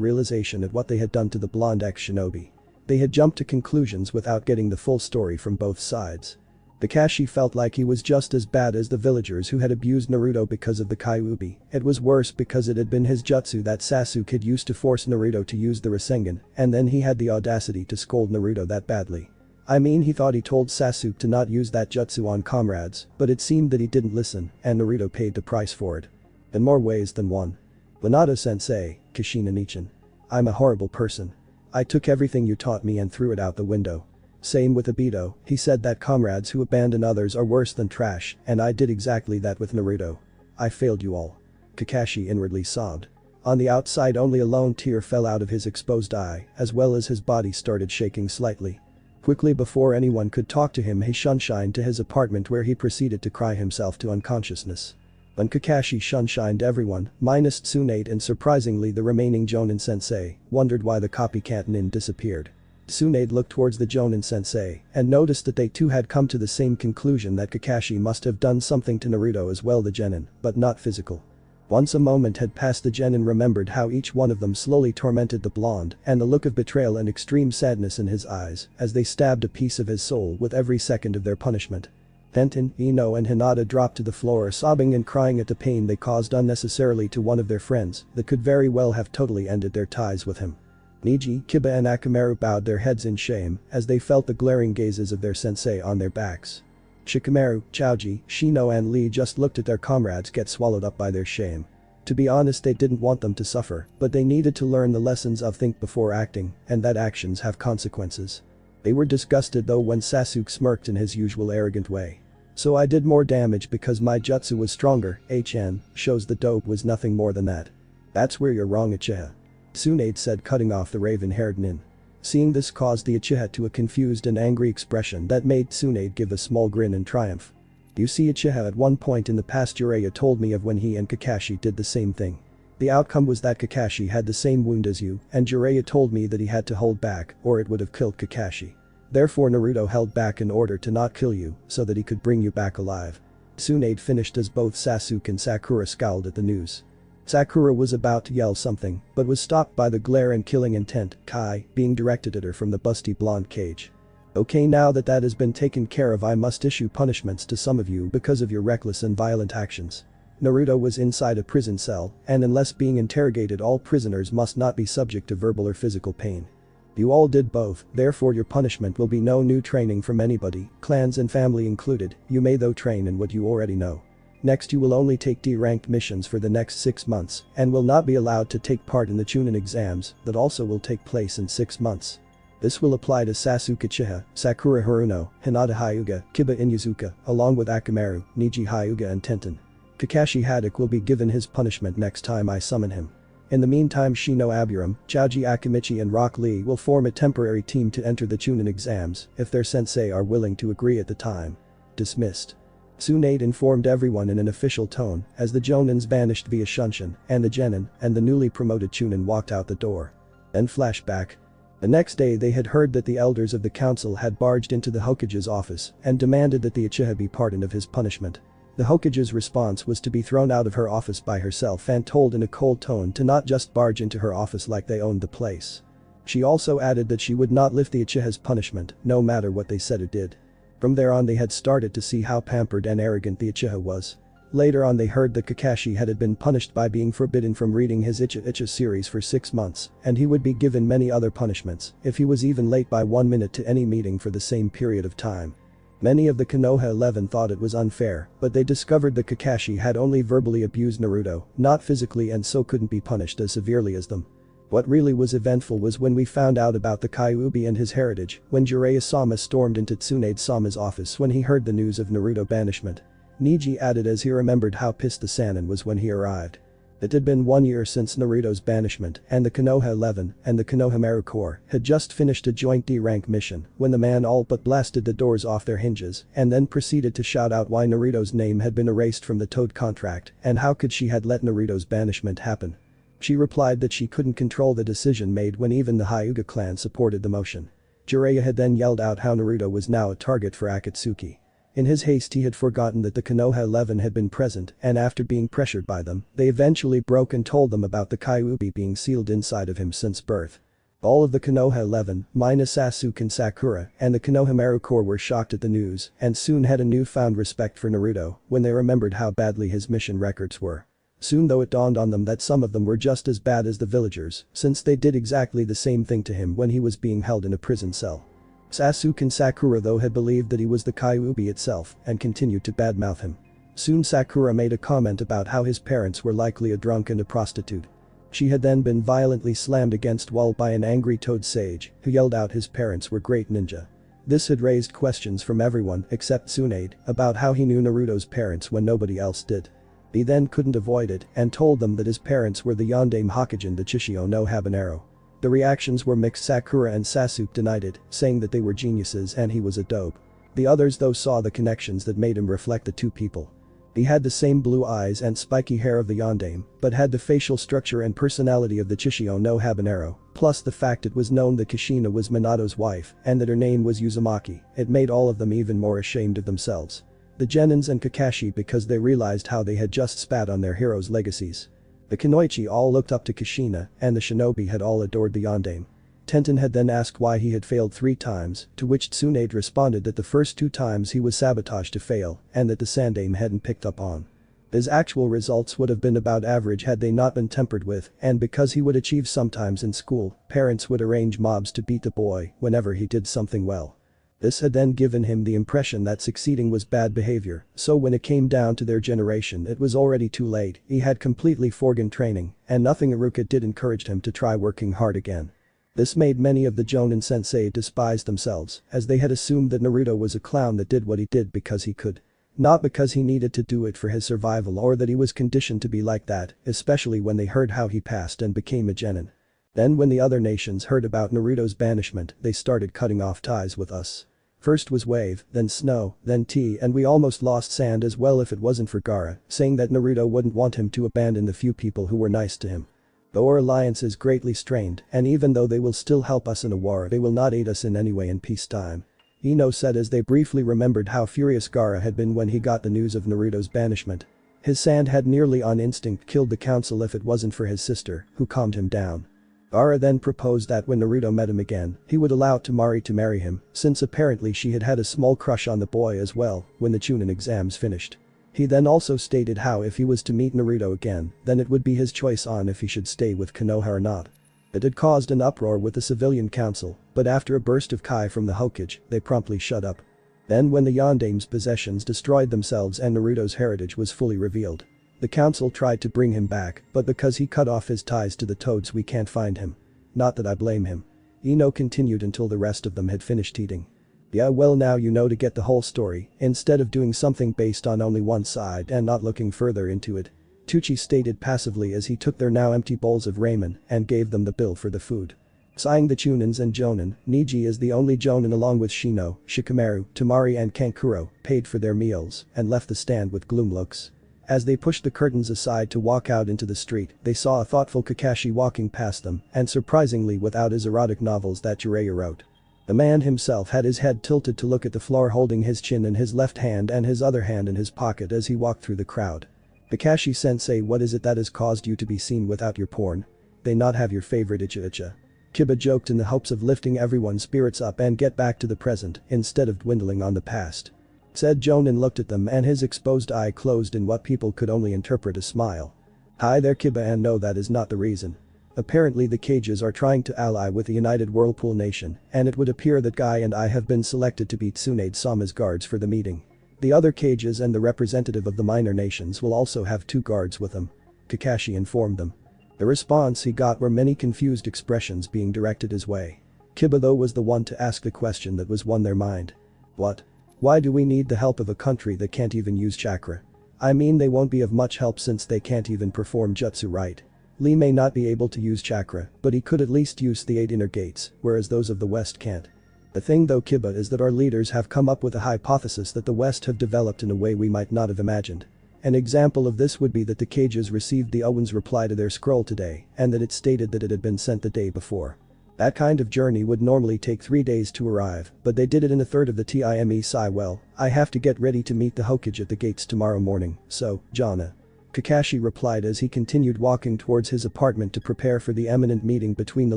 realization of what they had done to the blonde ex-shinobi. They had jumped to conclusions without getting the full story from both sides. Kakashi felt like he was just as bad as the villagers who had abused Naruto because of the Kyuubi. It was worse because it had been his jutsu that Sasuke had used to force Naruto to use the Rasengan, and then he had the audacity to scold Naruto that badly. I mean, he thought he told Sasuke to not use that jutsu on comrades, but it seemed that he didn't listen, and Naruto paid the price for it. In more ways than one. Minato-sensei, Kushina Nichin. I'm a horrible person. I took everything you taught me and threw it out the window. Same with Obito, he said that comrades who abandon others are worse than trash, and I did exactly that with Naruto. I failed you all. Kakashi inwardly sobbed. On the outside, only a lone tear fell out of his exposed eye, as well as his body started shaking slightly. Quickly, before anyone could talk to him, he shunshined to his apartment where he proceeded to cry himself to unconsciousness. When Kakashi shunshined, everyone, minus Tsunade and surprisingly the remaining Jonin sensei, wondered why the copycat nin disappeared. Tsunade looked towards the Jonin sensei and noticed that they too had come to the same conclusion, that Kakashi must have done something to Naruto as well, the genin, but not physical. Once a moment had passed, the genin remembered how each one of them slowly tormented the blonde, and the look of betrayal and extreme sadness in his eyes as they stabbed a piece of his soul with every second of their punishment. Tenten, Ino and Hinata dropped to the floor, sobbing and crying at the pain they caused unnecessarily to one of their friends that could very well have totally ended their ties with him. Niji, Kiba and Akamaru bowed their heads in shame as they felt the glaring gazes of their sensei on their backs. Shikamaru, Choji, Shino and Lee just looked at their comrades get swallowed up by their shame. To be honest, they didn't want them to suffer, but they needed to learn the lessons of think before acting, and that actions have consequences. They were disgusted though when Sasuke smirked in his usual arrogant way. So I did more damage because my jutsu was stronger, HN, shows the dope was nothing more than that. That's where you're wrong, Uchiha. Tsunade said, cutting off the raven-haired nin. Seeing this caused the Uchiha to a confused and angry expression that made Tsunade give a small grin in triumph. You see, Uchiha, at one point in the past Jiraiya told me of when he and Kakashi did the same thing. The outcome was that Kakashi had the same wound as you, and Jiraiya told me that he had to hold back or it would have killed Kakashi. Therefore Naruto held back in order to not kill you, so that he could bring you back alive. Tsunade finished as both Sasuke and Sakura scowled at the news. Sakura was about to yell something, but was stopped by the glare and killing intent, Kai, being directed at her from the busty blonde cage. Okay, now that has been taken care of, I must issue punishments to some of you because of your reckless and violent actions. Naruto was inside a prison cell, and unless being interrogated, all prisoners must not be subject to verbal or physical pain. You all did both, therefore your punishment will be no new training from anybody, clans and family included. You may though train in what you already know. Next, you will only take D-ranked missions for the next 6 months and will not be allowed to take part in the Chunin exams that also will take place in 6 months. This will apply to Sasuke Uchiha, Sakura Haruno, Hinata Hyuga, Kiba Inuzuka, along with Akamaru, Niji Hyuga and Tenten. Kakashi Haddock will be given his punishment next time I summon him. In the meantime, Shino Aburam, Choji Akimichi and Rock Lee will form a temporary team to enter the Chunin exams if their sensei are willing to agree at the time. Dismissed. Tsunade informed everyone in an official tone as the Jonins vanished via Shunshin, and the Genin and the newly promoted Chunin walked out the door. Then flashback. The next day they had heard that the elders of the council had barged into the Hokage's office and demanded that the Uchiha be pardoned of his punishment. The Hokage's response was to be thrown out of her office by herself and told in a cold tone to not just barge into her office like they owned the place. She also added that she would not lift the Uchiha's punishment, no matter what they said or did. From there on they had started to see how pampered and arrogant the Uchiha was. Later on they heard that Kakashi had been punished by being forbidden from reading his Icha series for 6 months, and he would be given many other punishments if he was even late by 1 minute to any meeting for the same period of time. Many of the Konoha 11 thought it was unfair, but they discovered that Kakashi had only verbally abused Naruto, not physically, and so couldn't be punished as severely as them. What really was eventful was when we found out about the Kyuubi and his heritage, when Jiraiya-sama stormed into Tsunade-sama's office when he heard the news of Naruto banishment. Neji added as he remembered how pissed the Sannin was when he arrived. It had been 1 year since Naruto's banishment, and the Konoha 11 and the Konohamaru Corps had just finished a joint D-rank mission when the man all but blasted the doors off their hinges and then proceeded to shout out why Naruto's name had been erased from the Toad contract and how could she had let Naruto's banishment happen. She replied that she couldn't control the decision made when even the Hyuga clan supported the motion. Jiraiya had then yelled out how Naruto was now a target for Akatsuki. In his haste he had forgotten that the Konoha 11 had been present and after being pressured by them, they eventually broke and told them about the Kyuubi being sealed inside of him since birth. All of the Konoha 11, minus Sasuke and Sakura, and the Konohamaru Corps were shocked at the news and soon had a newfound respect for Naruto when they remembered how badly his mission records were. Soon though it dawned on them that some of them were just as bad as the villagers since they did exactly the same thing to him when he was being held in a prison cell. Sasuke and Sakura though had believed that he was the Kyuubi itself and continued to badmouth him. Soon Sakura made a comment about how his parents were likely a drunk and a prostitute. She had then been violently slammed against wall by an angry Toad Sage who yelled out his parents were great ninja. This had raised questions from everyone except Tsunade about how he knew Naruto's parents when nobody else did. He then couldn't avoid it and told them that his parents were the Yondaime Hokage the Chichiyo no Habanero. The reactions were mixed. Sakura and Sasuke denied it, saying that they were geniuses and he was a dope. The others though saw the connections that made him reflect the two people. He had the same blue eyes and spiky hair of the Yondaime, but had the facial structure and personality of the Chichiyo no Habanero, plus the fact it was known that Kushina was Minato's wife and that her name was Uzumaki, it made all of them even more ashamed of themselves. The Genins and Kakashi because they realized how they had just spat on their heroes' legacies. The Kunoichi all looked up to Kushina and the shinobi had all adored the Yondaime. Tenten had then asked why he had failed 3 times, to which Tsunade responded that the first 2 times he was sabotaged to fail and that the Sandaime hadn't picked up on. His actual results would have been about average had they not been tempered with, and because he would achieve sometimes in school, parents would arrange mobs to beat the boy whenever he did something well. This had then given him the impression that succeeding was bad behavior, so when it came down to their generation it was already too late, he had completely forgone training, and nothing Iruka did encouraged him to try working hard again. This made many of the Jonin sensei despise themselves, as they had assumed that Naruto was a clown that did what he did because he could. Not because he needed to do it for his survival or that he was conditioned to be like that, especially when they heard how he passed and became a genin. Then when the other nations heard about Naruto's banishment, they started cutting off ties with us. First was Wave, then Snow, then Tea, and we almost lost Sand as well if it wasn't for Gaara, saying that Naruto wouldn't want him to abandon the few people who were nice to him. Though our alliance is greatly strained, and even though they will still help us in a war, they will not aid us in any way in peacetime. Ino said as they briefly remembered how furious Gaara had been when he got the news of Naruto's banishment. His Sand had nearly on instinct killed the council if it wasn't for his sister, who calmed him down. Gaara then proposed that when Naruto met him again, he would allow Temari to marry him, since apparently she had had a small crush on the boy as well when the Chunin exams finished. He then also stated how if he was to meet Naruto again, then it would be his choice on if he should stay with Konoha or not. It had caused an uproar with the civilian council, but after a burst of Kai from the Hokage, they promptly shut up. Then when the Yondaime's possessions destroyed themselves and Naruto's heritage was fully revealed, the council tried to bring him back, but because he cut off his ties to the Toads we can't find him. Not that I blame him. Ino continued until the rest of them had finished eating. Yeah, well now you know to get the whole story, instead of doing something based on only one side and not looking further into it. Tucci stated passively as he took their now empty bowls of ramen and gave them the bill for the food. Sighing the Chunins and Jonin, Niji is the only Jonin along with Shino, Shikamaru, Temari and Kankuro, paid for their meals and left the stand with gloom looks. As they pushed the curtains aside to walk out into the street, they saw a thoughtful Kakashi walking past them and surprisingly without his erotic novels that Jiraiya wrote. The man himself had his head tilted to look at the floor holding his chin in his left hand and his other hand in his pocket as he walked through the crowd. Kakashi-sensei, what is it that has caused you to be seen without your porn? They not have your favorite icha-icha? Kiba joked in the hopes of lifting everyone's spirits up and get back to the present instead of dwindling on the past. Said Jonin looked at them and his exposed eye closed in what people could only interpret as smile. Hi there Kiba, and no, that is not the reason. Apparently the cages are trying to ally with the United Whirlpool Nation, and it would appear that Guy and I have been selected to be Tsunade-sama's guards for the meeting. The other cages and the representative of the minor nations will also have 2 guards with them. Kakashi informed them. The response he got were many confused expressions being directed his way. Kiba though was the one to ask the question that was won their mind. What? Why do we need the help of a country that can't even use chakra? I mean they won't be of much help since they can't even perform jutsu right. Lee may not be able to use chakra, but he could at least use the 8 inner gates, whereas those of the West can't. The thing though Kiba is that our leaders have come up with a hypothesis that the West have developed in a way we might not have imagined. An example of this would be that the cages received the Owen's reply to their scroll today, and that it stated that it had been sent the day before. That kind of journey would normally take 3 days to arrive, but they did it in a third of the time. Well, I have to get ready to meet the Hokage at the gates tomorrow morning, so, Jana. Kakashi replied as he continued walking towards his apartment to prepare for the imminent meeting between the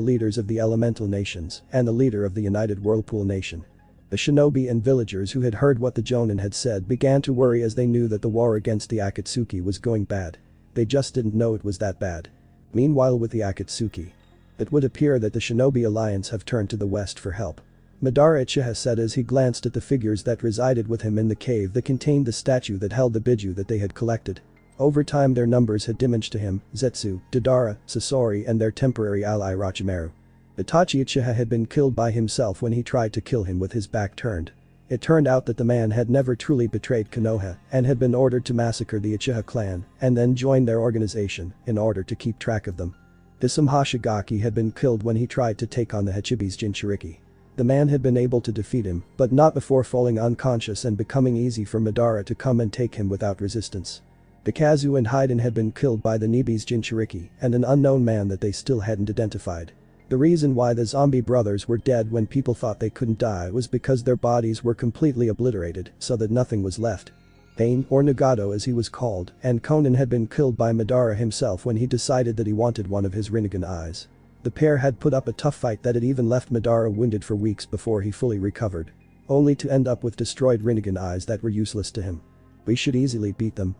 leaders of the elemental nations and the leader of the United Whirlpool Nation. The shinobi and villagers who had heard what the Jonin had said began to worry as they knew that the war against the Akatsuki was going bad. They just didn't know it was that bad. Meanwhile with the Akatsuki, it would appear that the Shinobi Alliance have turned to the west for help. Madara Uchiha said as he glanced at the figures that resided with him in the cave that contained the statue that held the Biju that they had collected. Over time their numbers had diminished to him, Zetsu, Deidara, Sasori and their temporary ally Orochimaru. Itachi Uchiha had been killed by himself when he tried to kill him with his back turned. It turned out that the man had never truly betrayed Konoha and had been ordered to massacre the Uchiha clan and then join their organization in order to keep track of them. Isam Hashigaki had been killed when he tried to take on the Hachibi's Jinchuriki. The man had been able to defeat him, but not before falling unconscious and becoming easy for Madara to come and take him without resistance. Bikazu and Haiden had been killed by the Nibi's Jinchuriki and an unknown man that they still hadn't identified. The reason why the zombie brothers were dead when people thought they couldn't die was because their bodies were completely obliterated so that nothing was left. Pain, or Nagato as he was called, and Konan had been killed by Madara himself when he decided that he wanted one of his Rinnegan eyes. The pair had put up a tough fight that had even left Madara wounded for weeks before he fully recovered. Only to end up with destroyed Rinnegan eyes that were useless to him. We should easily beat them,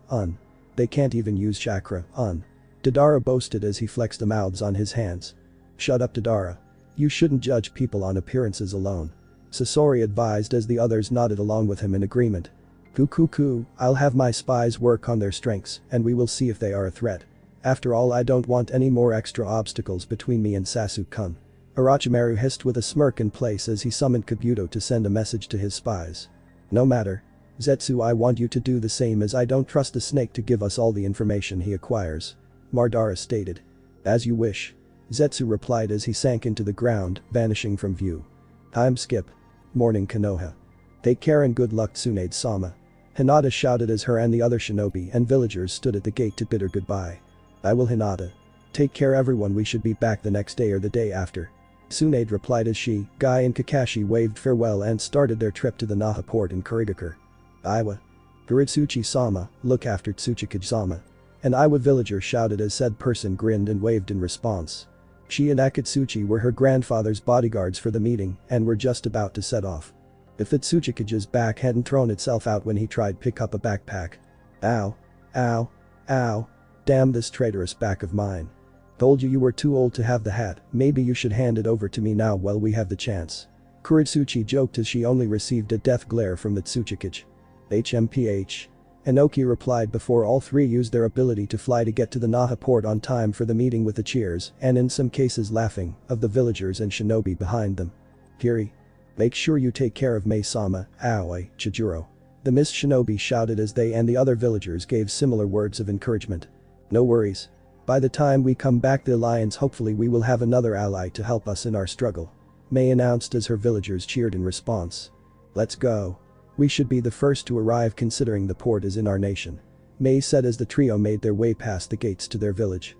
They can't even use chakra, Deidara boasted as he flexed the mouths on his hands. Shut up Deidara. You shouldn't judge people on appearances alone. Sasori advised as the others nodded along with him in agreement. Kukuku, I'll have my spies work on their strengths and we will see if they are a threat. After all I don't want any more extra obstacles between me and Sasuke-kun. Orochimaru hissed with a smirk in place as he summoned Kabuto to send a message to his spies. No matter. Zetsu, I want you to do the same as I don't trust the snake to give us all the information he acquires. Madara stated. As you wish. Zetsu replied as he sank into the ground, vanishing from view. Time skip. Morning Konoha. Take care and good luck Tsunade-sama. Hinata shouted as her and the other shinobi and villagers stood at the gate to bid her goodbye. I will Hinata. Take care everyone, we should be back the next day or the day after. Tsunade replied as she, Guy and Kakashi waved farewell and started their trip to the Naha port in Kurigakure. Iwa. Guritsuchi-sama, look after Tsuchikage-sama. An Iwa villager shouted as said person grinned and waved in response. She and Akatsuchi were her grandfather's bodyguards for the meeting and were just about to set off. If the Tsuchikage's back hadn't thrown itself out when he tried pick up a backpack. Ow. Ow. Ow. Damn this traitorous back of mine. Told you were too old to have the hat, maybe you should hand it over to me now while we have the chance. Kuritsuchi joked as she only received a death glare from the Tsuchikage. HMPH. Inoki replied before all three used their ability to fly to get to the Naha port on time for the meeting with the cheers and in some cases laughing of the villagers and shinobi behind them. Kiri. Make sure you take care of Mei-sama, Aoi, Chijuro. The Miss Shinobi shouted as they and the other villagers gave similar words of encouragement. No worries. By the time we come back the alliance hopefully we will have another ally to help us in our struggle. Mei announced as her villagers cheered in response. Let's go. We should be the first to arrive considering the port is in our nation. Mei said as the trio made their way past the gates to their village.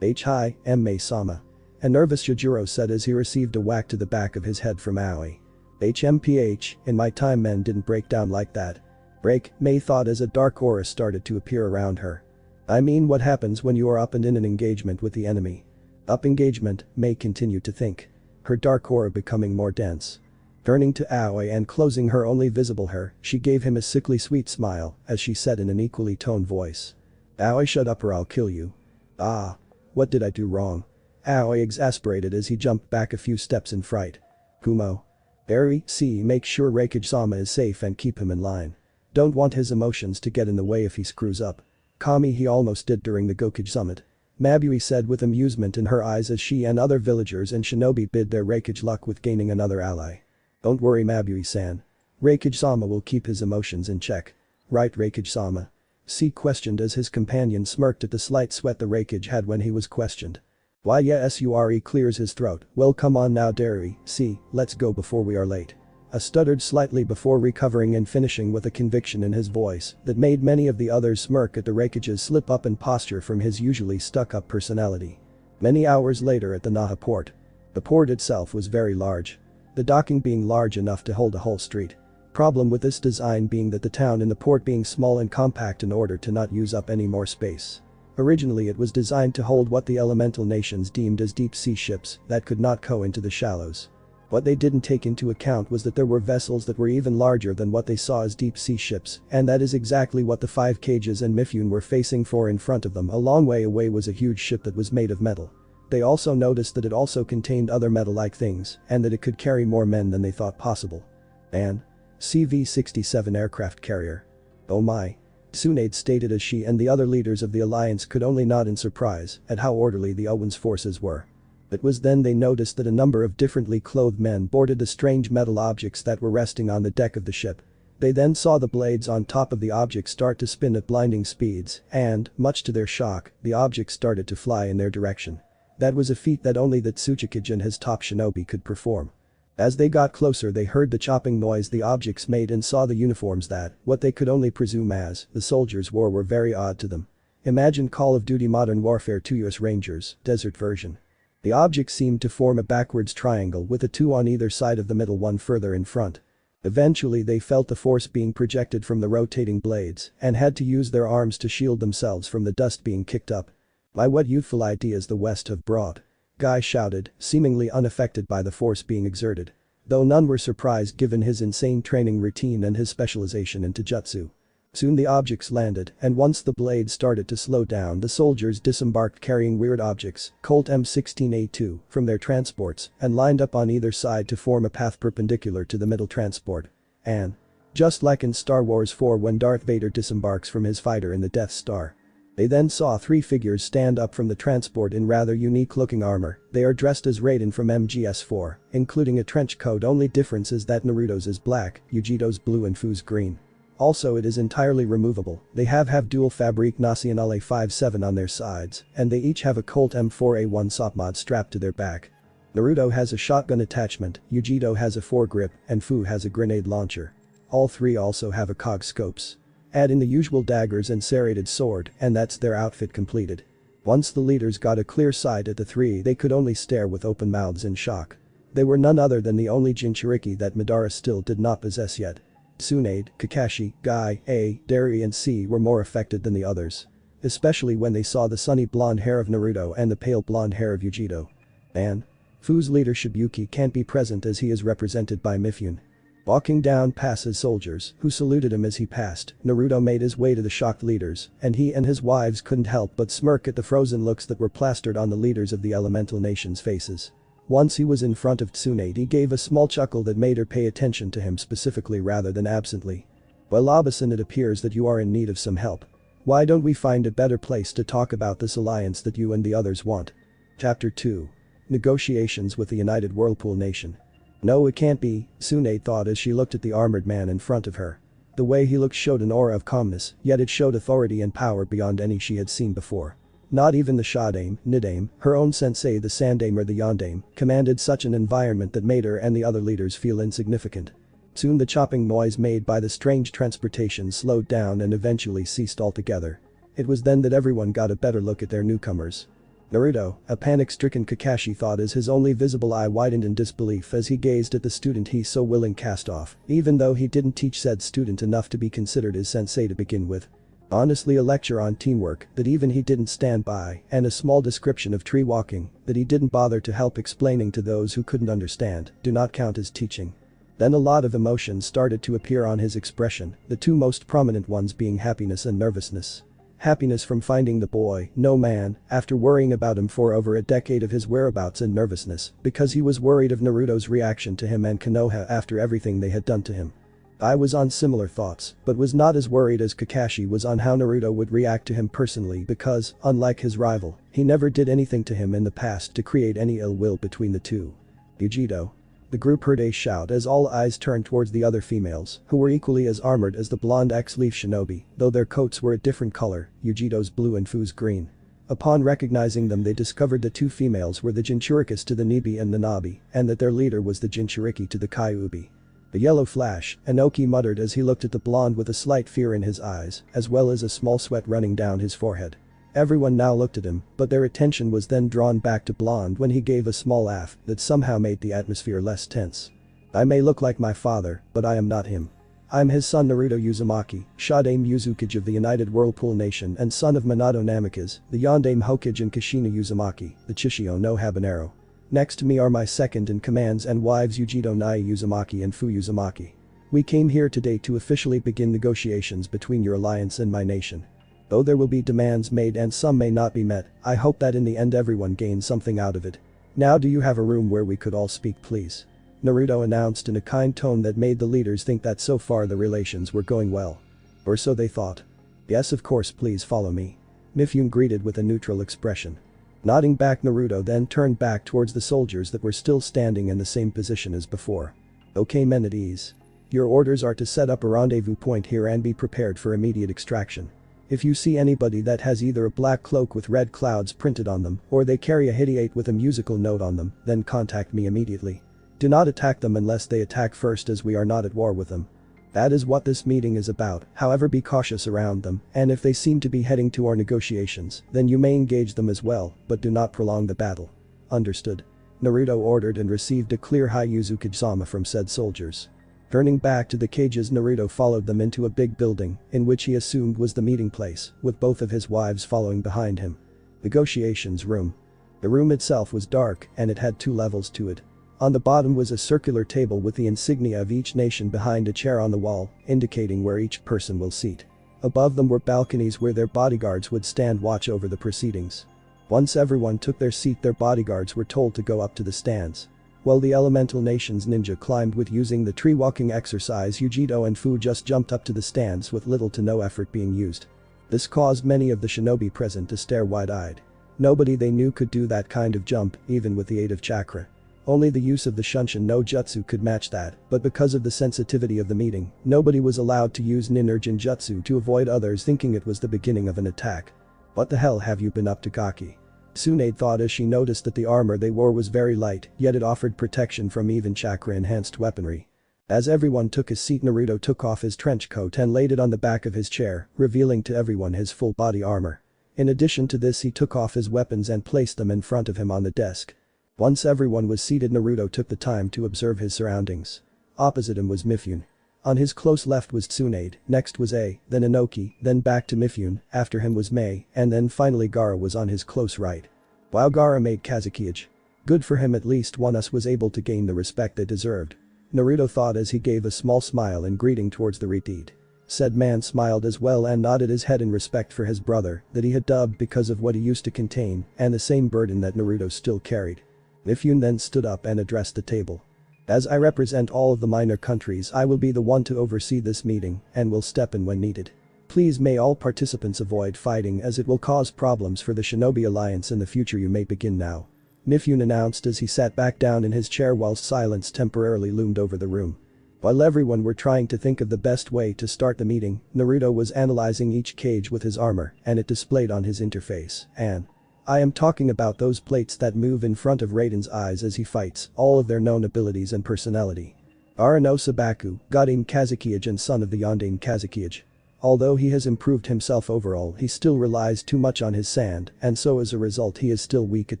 Hi, Mei-sama. A nervous Chijuro said as he received a whack to the back of his head from Aoi. HMPH, in my time men didn't break down like that. Break, Mei thought as a dark aura started to appear around her. I mean what happens when you are up and in an engagement with the enemy. Up engagement, Mei continued to think. Her dark aura becoming more dense. Turning to Aoi and closing her only visible her, she gave him a sickly sweet smile as she said in an equally toned voice. Aoi, shut up or I'll kill you. Ah. What did I do wrong? Aoi exasperated as he jumped back a few steps in fright. Kumo. Barry, see, make sure Reikage-sama is safe and keep him in line. Don't want his emotions to get in the way if he screws up. Kami, he almost did during the Gokage summit. Mabui said with amusement in her eyes as she and other villagers and shinobi bid their Reikage luck with gaining another ally. Don't worry, Mabui-san. Reikage-sama will keep his emotions in check. Right, Reikage-sama? C questioned as his companion smirked at the slight sweat the Reikage had when he was questioned. Why yes, Sure clears his throat. Well, come on now, Derry, see, let's go before we are late. A stuttered slightly before recovering and finishing with a conviction in his voice that made many of the others smirk at the Reikage's slip-up and posture from his usually stuck-up personality. Many hours later at the Naha port. The port itself was very large. The docking being large enough to hold a whole street. Problem with this design being that the town and the port being small and compact in order to not use up any more space. Originally it was designed to hold what the elemental nations deemed as deep-sea ships that could not go into the shallows. What they didn't take into account was that there were vessels that were even larger than what they saw as deep-sea ships, and that is exactly what the 5 cages and Mifune were facing for. In front of them a long way away was a huge ship that was made of metal. They also noticed that it also contained other metal-like things, and that it could carry more men than they thought possible. An CV-67 aircraft carrier. Oh my. Tsunade stated as she and the other leaders of the alliance could only nod in surprise at how orderly the Owen's forces were. It was then they noticed that a number of differently clothed men boarded the strange metal objects that were resting on the deck of the ship. They then saw the blades on top of the objects start to spin at blinding speeds and, much to their shock, the objects started to fly in their direction. That was a feat that only the Uzukage and his top shinobi could perform. As they got closer they heard the chopping noise the objects made and saw the uniforms that, what they could only presume as, the soldiers wore were very odd to them. Imagine Call of Duty Modern Warfare 2 US Rangers, desert version. The objects seemed to form a backwards triangle with a 2 on either side of the middle one further in front. Eventually they felt the force being projected from the rotating blades and had to use their arms to shield themselves from the dust being kicked up. By what youthful ideas the West have brought. Guy shouted, seemingly unaffected by the force being exerted. Though none were surprised given his insane training routine and his specialization in taijutsu. Soon the objects landed, and once the blades started to slow down the soldiers disembarked carrying weird objects, Colt M16A2, from their transports and lined up on either side to form a path perpendicular to the middle transport. And just like in Star Wars 4 when Darth Vader disembarks from his fighter in the Death Star. They then saw 3 figures stand up from the transport in rather unique-looking armor. They are dressed as Raiden from MGS4, including a trench coat. Only difference is that Naruto's is black, Yujito's blue and Fu's green. Also it is entirely removable. They have dual Fabrique Nationale 5.7 on their sides, and they each have a Colt M4A1 Sopmod strapped to their back. Naruto has a shotgun attachment, Yujito has a foregrip, and Fu has a grenade launcher. All 3 also have a cog scopes. Add in the usual daggers and serrated sword, and that's their outfit completed. Once the leaders got a clear sight at the 3 they could only stare with open mouths in shock. They were none other than the only Jinchuriki that Madara still did not possess yet. Tsunade, Kakashi, Guy, A, Derry and C were more affected than the others. Especially when they saw the sunny blonde hair of Naruto and the pale blonde hair of Yujito. And Fu's leader Shibuki can't be present as he is represented by Mifune. Walking down past his soldiers, who saluted him as he passed, Naruto made his way to the shocked leaders, and he and his wives couldn't help but smirk at the frozen looks that were plastered on the leaders of the elemental nations' faces. Once he was in front of Tsunade he gave a small chuckle that made her pay attention to him specifically rather than absently. Well, Abasan, it appears that you are in need of some help. Why don't we find a better place to talk about this alliance that you and the others want? Chapter 2. Negotiations with the United Whirlpool Nation. No, it can't be, Tsunade thought as she looked at the armored man in front of her. The way he looked showed an aura of calmness, yet it showed authority and power beyond any she had seen before. Not even the Shadame, Nidame, her own sensei the Sandame or the Yondame, commanded such an environment that made her and the other leaders feel insignificant. Soon the chopping noise made by the strange transportation slowed down and eventually ceased altogether. It was then that everyone got a better look at their newcomers. Naruto, a panic-stricken Kakashi thought as his only visible eye widened in disbelief as he gazed at the student he so willing cast off, even though he didn't teach said student enough to be considered his sensei to begin with. Honestly, a lecture on teamwork that even he didn't stand by, and a small description of tree walking that he didn't bother to help explaining to those who couldn't understand do not count as teaching. Then a lot of emotions started to appear on his expression, the 2 most prominent ones being happiness and nervousness. Happiness from finding the boy, no man, after worrying about him for over a decade of his whereabouts and nervousness, because he was worried of Naruto's reaction to him and Konoha after everything they had done to him. I was on similar thoughts, but was not as worried as Kakashi was on how Naruto would react to him personally because, unlike his rival, he never did anything to him in the past to create any ill will between the two. Yujito. The group heard a shout as all eyes turned towards the other females, who were equally as armored as the blonde X-Leaf shinobi, though their coats were a different color, Yujito's blue and Fu's green. Upon recognizing them they discovered the two females were the Jinchurikis to the Nibi and Nanabi, and that their leader was the Jinchuriki to the Kyuubi. The yellow flash, Inoki muttered as he looked at the blonde with a slight fear in his eyes, as well as a small sweat running down his forehead. Everyone now looked at him, but their attention was then drawn back to blonde when he gave a small laugh that somehow made the atmosphere less tense. I may look like my father, but I am not him. I'm his son Naruto Uzumaki, Shodaime Uzukage of the United Whirlpool Nation and son of Minato Namikaze, the Yondaime Hokage and Kushina Uzumaki, the Chishio no Habanero. Next to me are my second-in-commands and wives Yujito Nai Uzumaki and Fu Uzumaki. We came here today to officially begin negotiations between your alliance and my nation. Though there will be demands made and some may not be met, I hope that in the end everyone gains something out of it. Now do you have a room where we could all speak please? Naruto announced in a kind tone that made the leaders think that so far the relations were going well. Or so they thought. Yes of course please follow me. Mifune greeted with a neutral expression. Nodding back Naruto then turned back towards the soldiers that were still standing in the same position as before. Okay men at ease. Your orders are to set up a rendezvous point here and be prepared for immediate extraction. If you see anybody that has either a black cloak with red clouds printed on them or they carry a hideate with a musical note on them, then contact me immediately. Do not attack them unless they attack first as we are not at war with them. That is what this meeting is about, however be cautious around them, and if they seem to be heading to our negotiations, then you may engage them as well, but do not prolong the battle. Understood. Naruto ordered and received a clear high Uzukage-sama from said soldiers. Turning back to the cages Naruto followed them into a big building, in which he assumed was the meeting place, with both of his wives following behind him. Negotiations room. The room itself was dark and it had 2 levels to it. On the bottom was a circular table with the insignia of each nation behind a chair on the wall, indicating where each person will seat. Above them were balconies where their bodyguards would stand watch over the proceedings. Once everyone took their seat their bodyguards were told to go up to the stands. While the elemental nation's ninja climbed with using the tree walking exercise Yujito and Fu just jumped up to the stands with little to no effort being used. This caused many of the shinobi present to stare wide-eyed. Nobody they knew could do that kind of jump, even with the aid of chakra. Only the use of the Shunshin no Jutsu could match that, but because of the sensitivity of the meeting, nobody was allowed to use Nin or Jinjutsu to avoid others thinking it was the beginning of an attack. What the hell have you been up to Gaki? Tsunade thought as she noticed that the armor they wore was very light, yet it offered protection from even chakra-enhanced weaponry. As everyone took his seat Naruto took off his trench coat and laid it on the back of his chair, revealing to everyone his full body armor. In addition to this he took off his weapons and placed them in front of him on the desk. Once everyone was seated Naruto took the time to observe his surroundings. Opposite him was Mifune. On his close left was Tsunade, next was A, then Inoki, then back to Mifune, after him was Mei, and then finally Gaara was on his close right. Wow Gaara made Kazukiage. Good for him at least one us was able to gain the respect they deserved. Naruto thought as he gave a small smile in greeting towards the retreat. Said man smiled as well and nodded his head in respect for his brother that he had dubbed because of what he used to contain and the same burden that Naruto still carried. Mifune then stood up and addressed the table. As I represent all of the minor countries I will be the one to oversee this meeting and will step in when needed. Please may all participants avoid fighting as it will cause problems for the Shinobi Alliance in the future you may begin now. Mifune announced as he sat back down in his chair whilst silence temporarily loomed over the room. While everyone were trying to think of the best way to start the meeting, Naruto was analyzing each cage with his armor and it displayed on his interface, and I am talking about those plates that move in front of Raiden's eyes as he fights, all of their known abilities and personality. Arano Sabaku, Godime Kazukiage and son of the Yondaime Kazukiage. Although he has improved himself overall he still relies too much on his sand and so as a result he is still weak at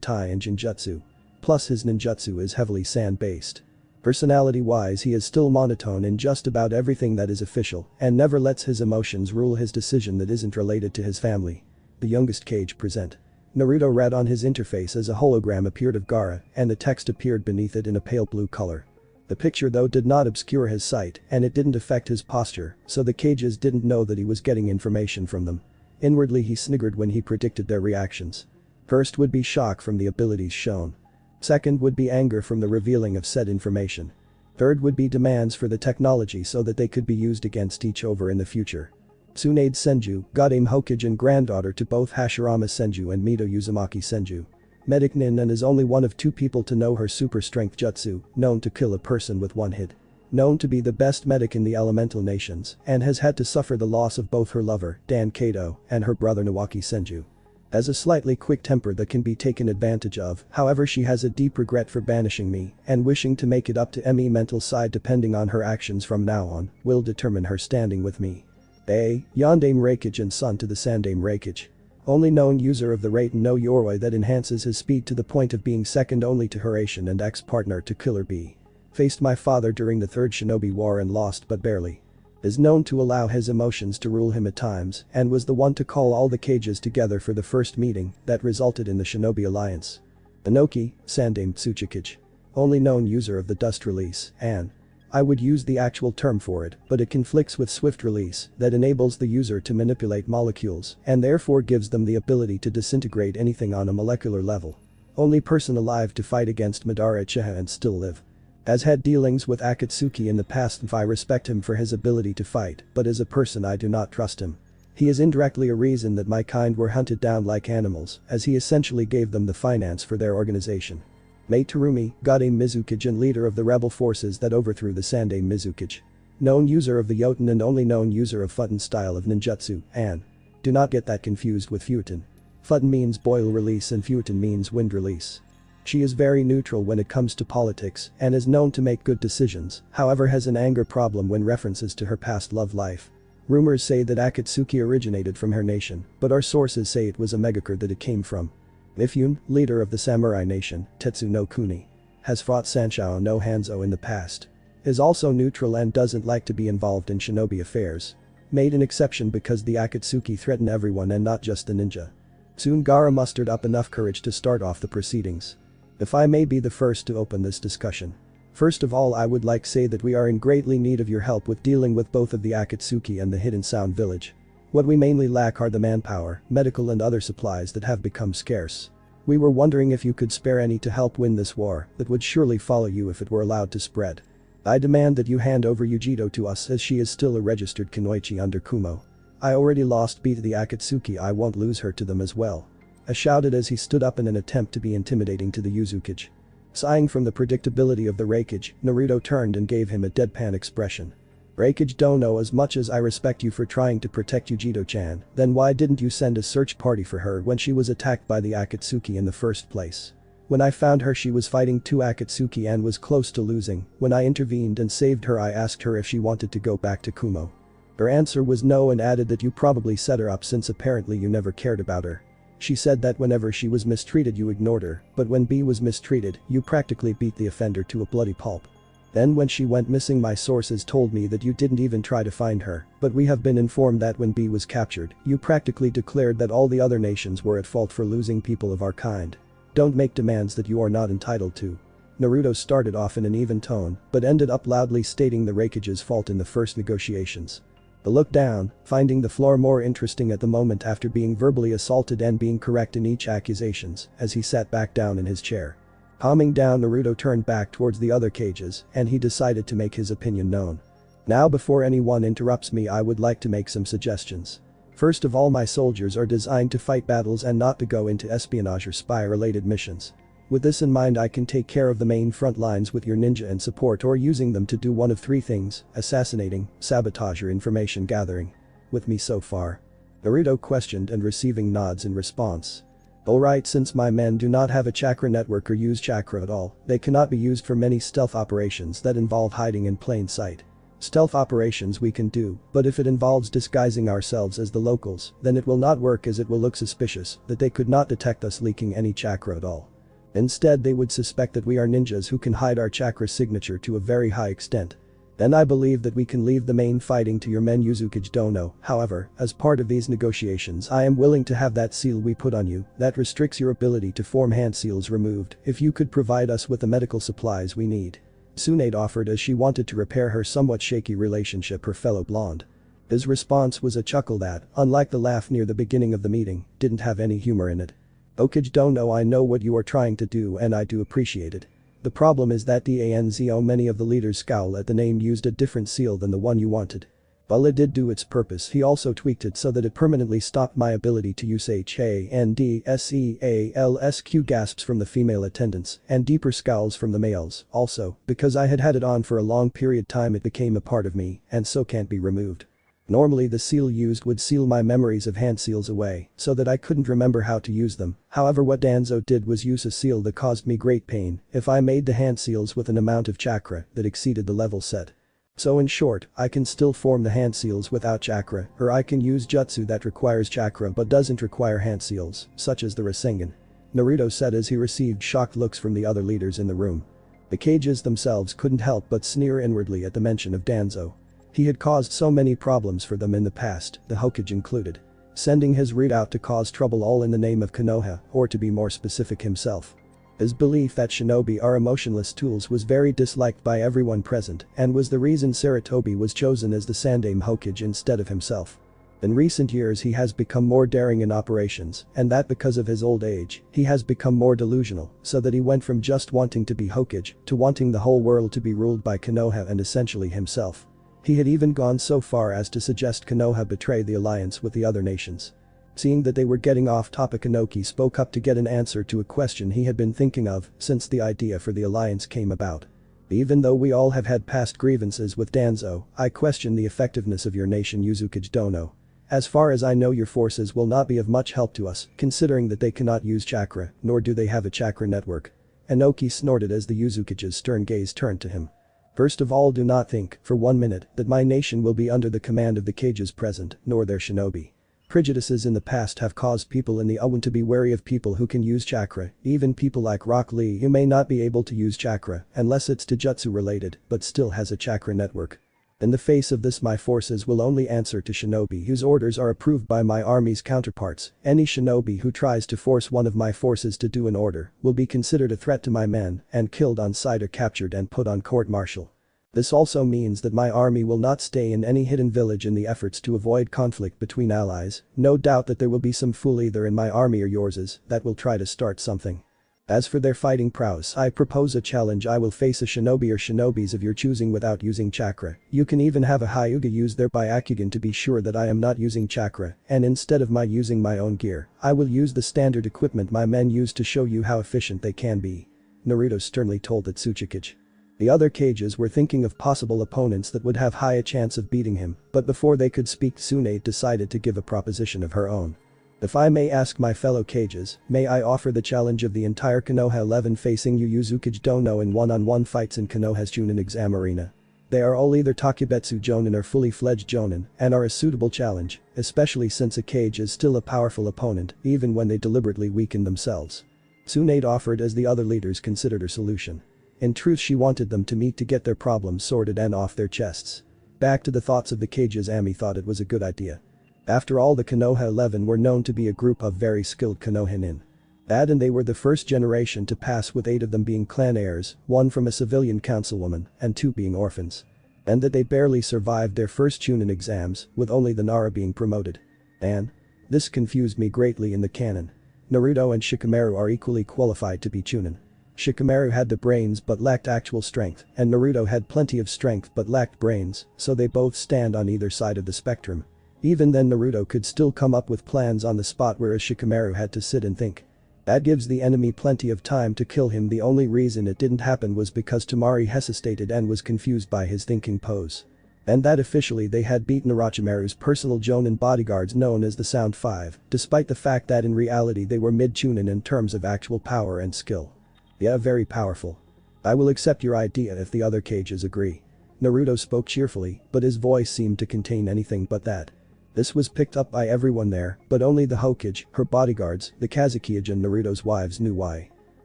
Tai and Jinjutsu. Plus his ninjutsu is heavily sand based. Personality-wise he is still monotone in just about everything that is official and never lets his emotions rule his decision that isn't related to his family. The youngest Kage present. Naruto read on his interface as a hologram appeared of Gaara and the text appeared beneath it in a pale blue color. The picture though did not obscure his sight and it didn't affect his posture, so the Kages didn't know that he was getting information from them. Inwardly he sniggered when he predicted their reactions. First would be shock from the abilities shown. Second would be anger from the revealing of said information. Third would be demands for the technology so that they could be used against each other in the future. Tsunade Senju, Godame Hokage and granddaughter to both Hashirama Senju and Mito Uzumaki Senju. Medic Nin and is only one of 2 people to know her super strength jutsu, known to kill a person with one hit. Known to be the best medic in the elemental nations, and has had to suffer the loss of both her lover, Dan Kato, and her brother Nawaki Senju. Has a slightly quick temper that can be taken advantage of, however she has a deep regret for banishing me, and wishing to make it up to me mental side depending on her actions from now on, will determine her standing with me. A. Yandame Reikage and son to the Sandame Reikage. Only known user of the Raiten no Yoroi that enhances his speed to the point of being second only to Hiraishin and ex-partner to Killer Bee. Faced my father during the Third Shinobi War and lost but barely. Is known to allow his emotions to rule him at times and was the one to call all the cages together for the first meeting that resulted in the Shinobi Alliance. Inoki, Sandame Tsuchikage. Only known user of the Dust Release, and I would use the actual term for it, but it conflicts with Swift Release that enables the user to manipulate molecules and therefore gives them the ability to disintegrate anything on a molecular level. Only person alive to fight against Madara Uchiha and still live. Has had dealings with Akatsuki in the past and I respect him for his ability to fight, but as a person I do not trust him. He is indirectly a reason that my kind were hunted down like animals, as he essentially gave them the finance for their organization. Mei Terumi, Godame Mizukage and leader of the rebel forces that overthrew the Sandame Mizukage. Known user of the Yoten and only known user of Futon style of ninjutsu, and do not get that confused with Futon. Futon means boil release and Futon means wind release. She is very neutral when it comes to politics and is known to make good decisions, however has an anger problem when references to her past love life. Rumors say that Akatsuki originated from her nation, but our sources say it was a megacure that it came from. Mifune, leader of the samurai nation, Tetsu no Kuni. Has fought Sanshao no Hanzo in the past. Is also neutral and doesn't like to be involved in shinobi affairs. Made an exception because the Akatsuki threaten everyone and not just the ninja. Soon Gaara mustered up enough courage to start off the proceedings. If I may be the first to open this discussion. First of all I would like say that we are in greatly need of your help with dealing with both of the Akatsuki and the Hidden Sound Village. What we mainly lack are the manpower, medical and other supplies that have become scarce. We were wondering if you could spare any to help win this war that would surely follow you if it were allowed to spread. I demand that you hand over Yujito to us as she is still a registered Kunoichi under Kumo. I already lost B to the Akatsuki, I won't lose her to them as well. I shouted as he stood up in an attempt to be intimidating to the Uzukage. Sighing from the predictability of the Reikage, Naruto turned and gave him a deadpan expression. Reikage don't know, as much as I respect you for trying to protect Yujito-chan, then why didn't you send a search party for her when she was attacked by the Akatsuki in the first place? When I found her she was fighting 2 Akatsuki and was close to losing. When I intervened and saved her I asked her if she wanted to go back to Kumo. Her answer was no and added that you probably set her up since apparently you never cared about her. She said that whenever she was mistreated you ignored her, but when B was mistreated, you practically beat the offender to a bloody pulp. Then when she went missing my sources told me that you didn't even try to find her, but we have been informed that when B was captured, you practically declared that all the other nations were at fault for losing people of our kind. Don't make demands that you are not entitled to. Naruto started off in an even tone, but ended up loudly stating the Reikage's fault in the first negotiations. The look down, finding the floor more interesting at the moment after being verbally assaulted and being correct in each accusations, as he sat back down in his chair. Calming down, Naruto turned back towards the other cages and he decided to make his opinion known. Now before anyone interrupts me I would like to make some suggestions. First of all, my soldiers are designed to fight battles and not to go into espionage or spy related missions. With this in mind I can take care of the main front lines with your ninja and support or using them to do one of 3 things: assassinating, sabotage or information gathering. With me so far? Naruto questioned and receiving nods in response. Alright, since my men do not have a chakra network or use chakra at all, they cannot be used for many stealth operations that involve hiding in plain sight. Stealth operations we can do, but if it involves disguising ourselves as the locals, then it will not work as it will look suspicious that they could not detect us leaking any chakra at all. Instead they would suspect that we are ninjas who can hide our chakra signature to a very high extent. Then I believe that we can leave the main fighting to your men Uzukage Dono. However, as part of these negotiations I am willing to have that seal we put on you that restricts your ability to form hand seals removed if you could provide us with the medical supplies we need. Tsunade offered as she wanted to repair her somewhat shaky relationship her fellow blonde. His response was a chuckle that, unlike the laugh near the beginning of the meeting, didn't have any humor in it. "Okage Dono, I know what you are trying to do and I do appreciate it. The problem is that DANZO many of the leaders scowl at the name used a different seal than the one you wanted. While it did do its purpose, he also tweaked it so that it permanently stopped my ability to use HANDSEALSQ gasps from the female attendants and deeper scowls from the males. Also, because I had had it on for a long period time, it became a part of me and so can't be removed. Normally the seal used would seal my memories of hand seals away so that I couldn't remember how to use them. However, what Danzo did was use a seal that caused me great pain if I made the hand seals with an amount of chakra that exceeded the level set. So in short, I can still form the hand seals without chakra, or I can use jutsu that requires chakra but doesn't require hand seals, such as the Rasengan," Naruto said as he received shocked looks from the other leaders in the room. The cages themselves couldn't help but sneer inwardly at the mention of Danzo. He had caused so many problems for them in the past, the Hokage included. Sending his route out to cause trouble all in the name of Konoha, or to be more specific himself. His belief that shinobi are emotionless tools was very disliked by everyone present and was the reason Sarutobi was chosen as the Sandaime Hokage instead of himself. In recent years he has become more daring in operations, and that because of his old age, he has become more delusional, so that he went from just wanting to be Hokage to wanting the whole world to be ruled by Konoha and essentially himself. He had even gone so far as to suggest Konoha betray the alliance with the other nations. Seeing that they were getting off topic, Inoki spoke up to get an answer to a question he had been thinking of since the idea for the alliance came about. "Even though we all have had past grievances with Danzo, I question the effectiveness of your nation Uzukage Dono. As far as I know, your forces will not be of much help to us, considering that they cannot use chakra, nor do they have a chakra network." Inoki snorted as the Uzukage's stern gaze turned to him. "First of all, do not think, for 1 minute, that my nation will be under the command of the cages present, nor their shinobi. Prejudices in the past have caused people in the Owen to be wary of people who can use chakra, even people like Rock Lee who may not be able to use chakra unless it's to jutsu related but still has a chakra network. In the face of this, my forces will only answer to shinobi whose orders are approved by my army's counterparts. Any shinobi who tries to force one of my forces to do an order will be considered a threat to my men and killed on sight or captured and put on court-martial. This also means that my army will not stay in any hidden village in the efforts to avoid conflict between allies. No doubt that there will be some fool either in my army or yours that will try to start something. As for their fighting prowess, I propose a challenge. I will face a shinobi or shinobis of your choosing without using chakra. You can even have a Hyuga use their Byakugan to be sure that I am not using chakra, and instead of my using my own gear, I will use the standard equipment my men use to show you how efficient they can be," Naruto sternly told the Tsuchikage. The other cages were thinking of possible opponents that would have high a chance of beating him, but before they could speak, Tsunade decided to give a proposition of her own. "If I may ask my fellow cages, may I offer the challenge of the entire Konoha 11 facing you Uzukage Dono in one-on-one fights in Konoha's Chunin exam arena. They are all either Takebetsu Jonin or fully fledged Jonin and are a suitable challenge, especially since a cage is still a powerful opponent even when they deliberately weaken themselves." Tsunade offered as the other leaders considered her solution. In truth, she wanted them to meet to get their problems sorted and off their chests. Back to the thoughts of the cages, Ami thought it was a good idea. After all, the Konoha 11 were known to be a group of very skilled Konohinin. And they were the first generation to pass, with 8 of them being clan heirs, 1 from a civilian councilwoman and 2 being orphans. And that they barely survived their first Chunin exams, with only the Nara being promoted. And this confused me greatly in the canon. Naruto and Shikamaru are equally qualified to be Chunin. Shikamaru had the brains but lacked actual strength, and Naruto had plenty of strength but lacked brains, so they both stand on either side of the spectrum. Even then, Naruto could still come up with plans on the spot, whereas Shikamaru had to sit and think. That gives the enemy plenty of time to kill him. The only reason it didn't happen was because Tamari hesitated and was confused by his thinking pose. And that officially they had beaten Orochimaru's personal Jonin bodyguards known as the Sound Five, despite the fact that in reality they were mid-Chunin in terms of actual power and skill. "Yeah, very powerful. I will accept your idea if the other cages agree." Naruto spoke cheerfully, but his voice seemed to contain anything but that. This was picked up by everyone there, but only the Hokage, her bodyguards, the Kazekage and Naruto's wives knew why.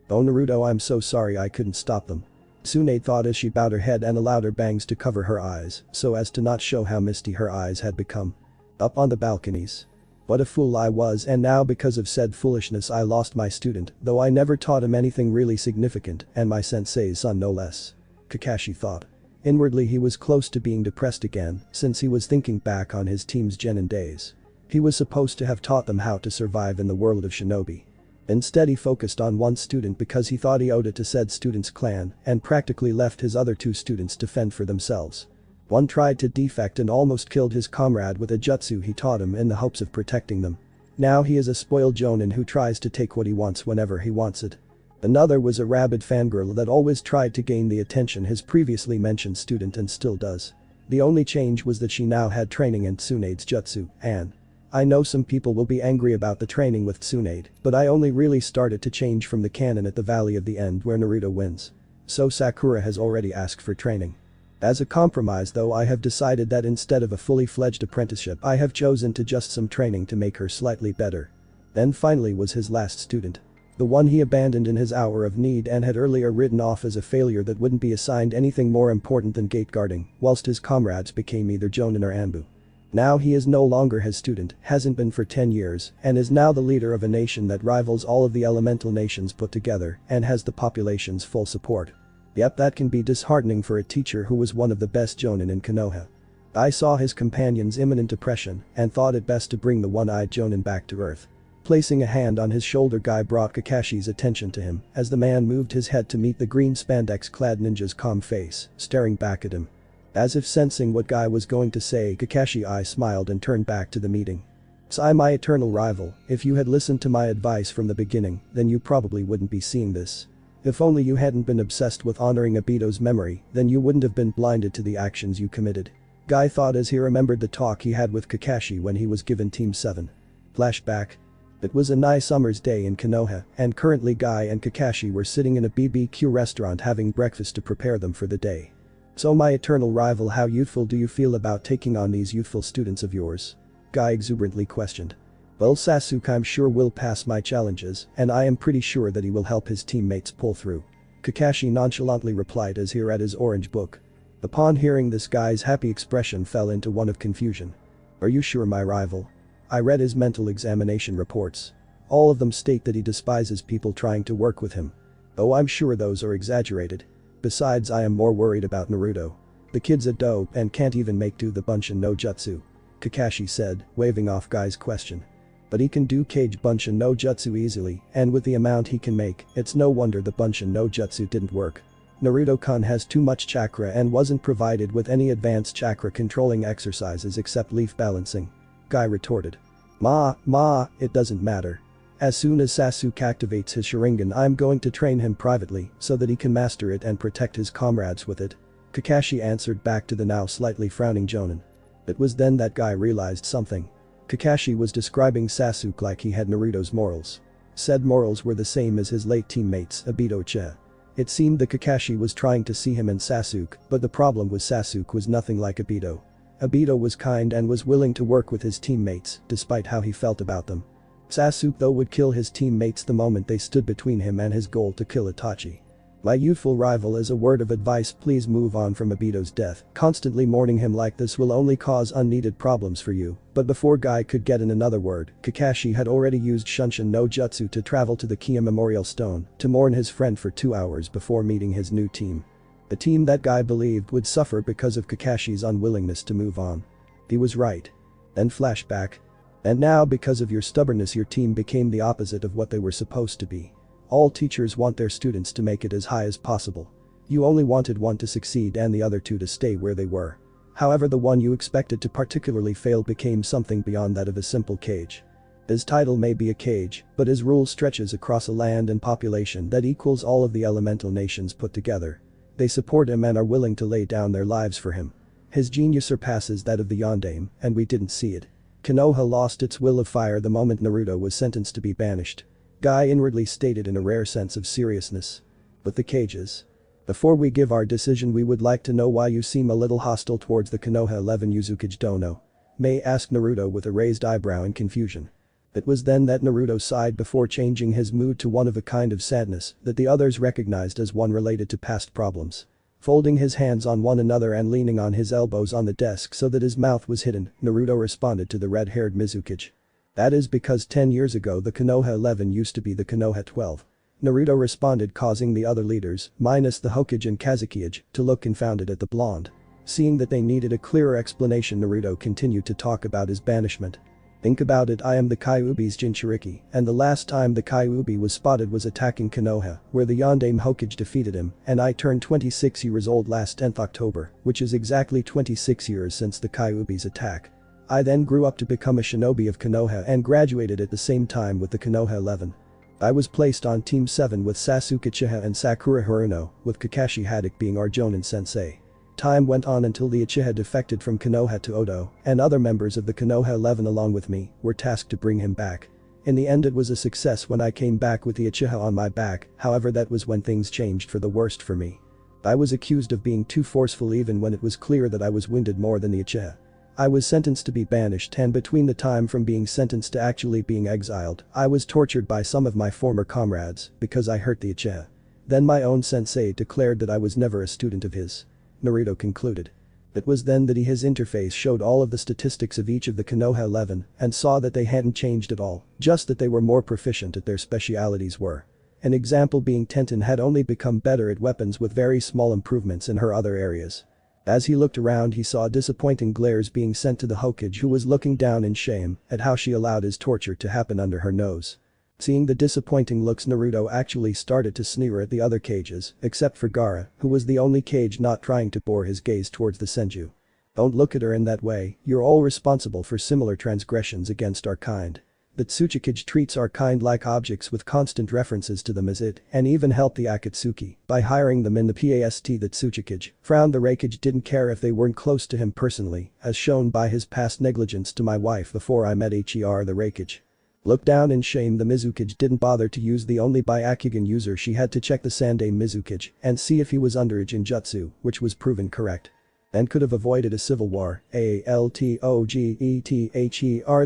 "Oh Naruto, I'm so sorry I couldn't stop them," Tsunade thought as she bowed her head and allowed her bangs to cover her eyes so as to not show how misty her eyes had become. Up on the balconies. "What a fool I was, and now because of said foolishness I lost my student, though I never taught him anything really significant, and my sensei's son no less," Kakashi thought. Inwardly he was close to being depressed again since he was thinking back on his team's genin days. He was supposed to have taught them how to survive in the world of shinobi. Instead he focused on one student because he thought he owed it to said student's clan and practically left his other two students to fend for themselves. One tried to defect and almost killed his comrade with a jutsu he taught him in the hopes of protecting them. Now he is a spoiled jonin who tries to take what he wants whenever he wants it. Another was a rabid fangirl that always tried to gain the attention his previously mentioned student and still does. The only change was that she now had training in Tsunade's jutsu, and I know some people will be angry about the training with Tsunade, but I only really started to change from the canon at the Valley of the End where Naruto wins. So Sakura has already asked for training. As a compromise though, I have decided that instead of a fully fledged apprenticeship I have chosen to just some training to make her slightly better. Then finally was his last student. The one he abandoned in his hour of need and had earlier written off as a failure that wouldn't be assigned anything more important than gate guarding, whilst his comrades became either jonin or anbu. Now he is no longer his student, hasn't been for 10 years, and is now the leader of a nation that rivals all of the elemental nations put together and has the population's full support. Yep, that can be disheartening for a teacher who was one of the best jonin in Konoha. I saw his companion's imminent depression and thought it best to bring the one-eyed jonin back to earth. Placing a hand on his shoulder, Guy brought Kakashi's attention to him as the man moved his head to meet the green spandex-clad ninja's calm face, staring back at him. As if sensing what Guy was going to say, Kakashi smiled and turned back to the meeting. "So my eternal rival, if you had listened to my advice from the beginning, then you probably wouldn't be seeing this. If only you hadn't been obsessed with honoring Obito's memory, then you wouldn't have been blinded to the actions you committed." Guy thought as he remembered the talk he had with Kakashi when he was given Team 7. Flashback. It was a nice summer's day in Konoha, and currently Guy and Kakashi were sitting in a BBQ restaurant having breakfast to prepare them for the day. "So my eternal rival, how youthful do you feel about taking on these youthful students of yours?" Guy exuberantly questioned. "Well, Sasuke, I'm sure will pass my challenges, and I am pretty sure that he will help his teammates pull through," Kakashi nonchalantly replied as he read his orange book. Upon hearing this, Guy's happy expression fell into one of confusion. "Are you sure, my rival?" I read his mental examination reports. All of them state that he despises people trying to work with him. "Oh, I'm sure those are exaggerated. Besides, I am more worried about Naruto. The kid's a dope and can't even make do the Bunshin no Jutsu," Kakashi said, waving off Guy's question. "But he can do Kage Bunshin no Jutsu easily, and with the amount he can make, it's no wonder the Bunshin no Jutsu didn't work. Naruto-kun has too much chakra and wasn't provided with any advanced chakra controlling exercises except leaf balancing," Guy retorted. It doesn't matter. As soon as Sasuke activates his Sharingan, I'm going to train him privately so that he can master it and protect his comrades with it," Kakashi answered back to the now slightly frowning jonin. It was then that Guy realized something. Kakashi was describing Sasuke like he had Naruto's morals. Said morals were the same as his late teammates, Obito-che. It seemed that Kakashi was trying to see him in Sasuke, but the problem was Sasuke was nothing like Obito. Obito was kind and was willing to work with his teammates, despite how he felt about them. Sasuke though would kill his teammates the moment they stood between him and his goal to kill Itachi. "My youthful rival, as a word of advice, please move on from Obito's death. Constantly mourning him like this will only cause unneeded problems for you." But before Guy could get in another word, Kakashi had already used Shunshin no Jutsu to travel to the Kia Memorial Stone to mourn his friend for 2 hours before meeting his new team. The team that Guy believed would suffer because of Kakashi's unwillingness to move on. He was right. Then flashback. "And now, because of your stubbornness, your team became the opposite of what they were supposed to be. All teachers want their students to make it as high as possible. You only wanted one to succeed and the other two to stay where they were. However, the one you expected to particularly fail became something beyond that of a simple cage. His title may be a cage, but his rule stretches across a land and population that equals all of the elemental nations put together. They support him and are willing to lay down their lives for him. His genius surpasses that of the Yondaime, and we didn't see it. Konoha lost its will of fire the moment Naruto was sentenced to be banished," Guy inwardly stated in a rare sense of seriousness. "But the cages. Before we give our decision, we would like to know why you seem a little hostile towards the Konoha 11 Uzukage dono," Mei asked Naruto with a raised eyebrow in confusion. It was then that Naruto sighed before changing his mood to one of a kind of sadness that the others recognized as one related to past problems. Folding his hands on one another and leaning on his elbows on the desk so that his mouth was hidden, Naruto responded to the red-haired Mizukage. "That is because 10 years ago the Konoha 11 used to be the Konoha 12. Naruto responded, causing the other leaders, minus the Hokage and Kazekage, to look confounded at the blonde. Seeing that they needed a clearer explanation, Naruto continued to talk about his banishment. Think about it, I am the Kyuubi's Jinchuriki, and the last time the Kyuubi was spotted was attacking Konoha, where the Yondaime Hokage defeated him, and I turned 26 years old last 10th October, which is exactly 26 years since the Kyuubi's attack. I then grew up to become a shinobi of Konoha and graduated at the same time with the Konoha 11. I was placed on Team 7 with Sasuke Uchiha and Sakura Haruno, with Kakashi Haddock being our Jonin sensei. Time went on until the Uchiha defected from Konoha to Odo, and other members of the Konoha 11 along with me were tasked to bring him back. In the end it was a success when I came back with the Uchiha on my back, however that was when things changed for the worst for me. I was accused of being too forceful even when it was clear that I was wounded more than the Uchiha. I was sentenced to be banished, and between the time from being sentenced to actually being exiled, I was tortured by some of my former comrades because I hurt the Uchiha. Then my own sensei declared that I was never a student of his. Naruto concluded. It was then that his interface showed all of the statistics of each of the Konoha 11 and saw that they hadn't changed at all, just that they were more proficient at their specialities were. An example being Tenten had only become better at weapons with very small improvements in her other areas. As he looked around he saw disappointing glares being sent to the Hokage, who was looking down in shame at how she allowed his torture to happen under her nose. Seeing the disappointing looks, Naruto actually started to sneer at the other cages, except for Gaara, who was the only cage not trying to bore his gaze towards the Senju. Don't look at her in that way, you're all responsible for similar transgressions against our kind. The Tsuchikage treats our kind like objects with constant references to them as it, and even helped the Akatsuki by hiring them in the past. The Tsuchikage frowned. The Reikage didn't care if they weren't close to him personally, as shown by his past negligence to my wife before I met Her. The Reikage looked down in shame. The Mizukage didn't bother to use the only Byakugan user she had to check the Sandaime Mizukage and see if he was under a Jinjutsu, which was proven correct. And could have avoided a civil war. Altogethher.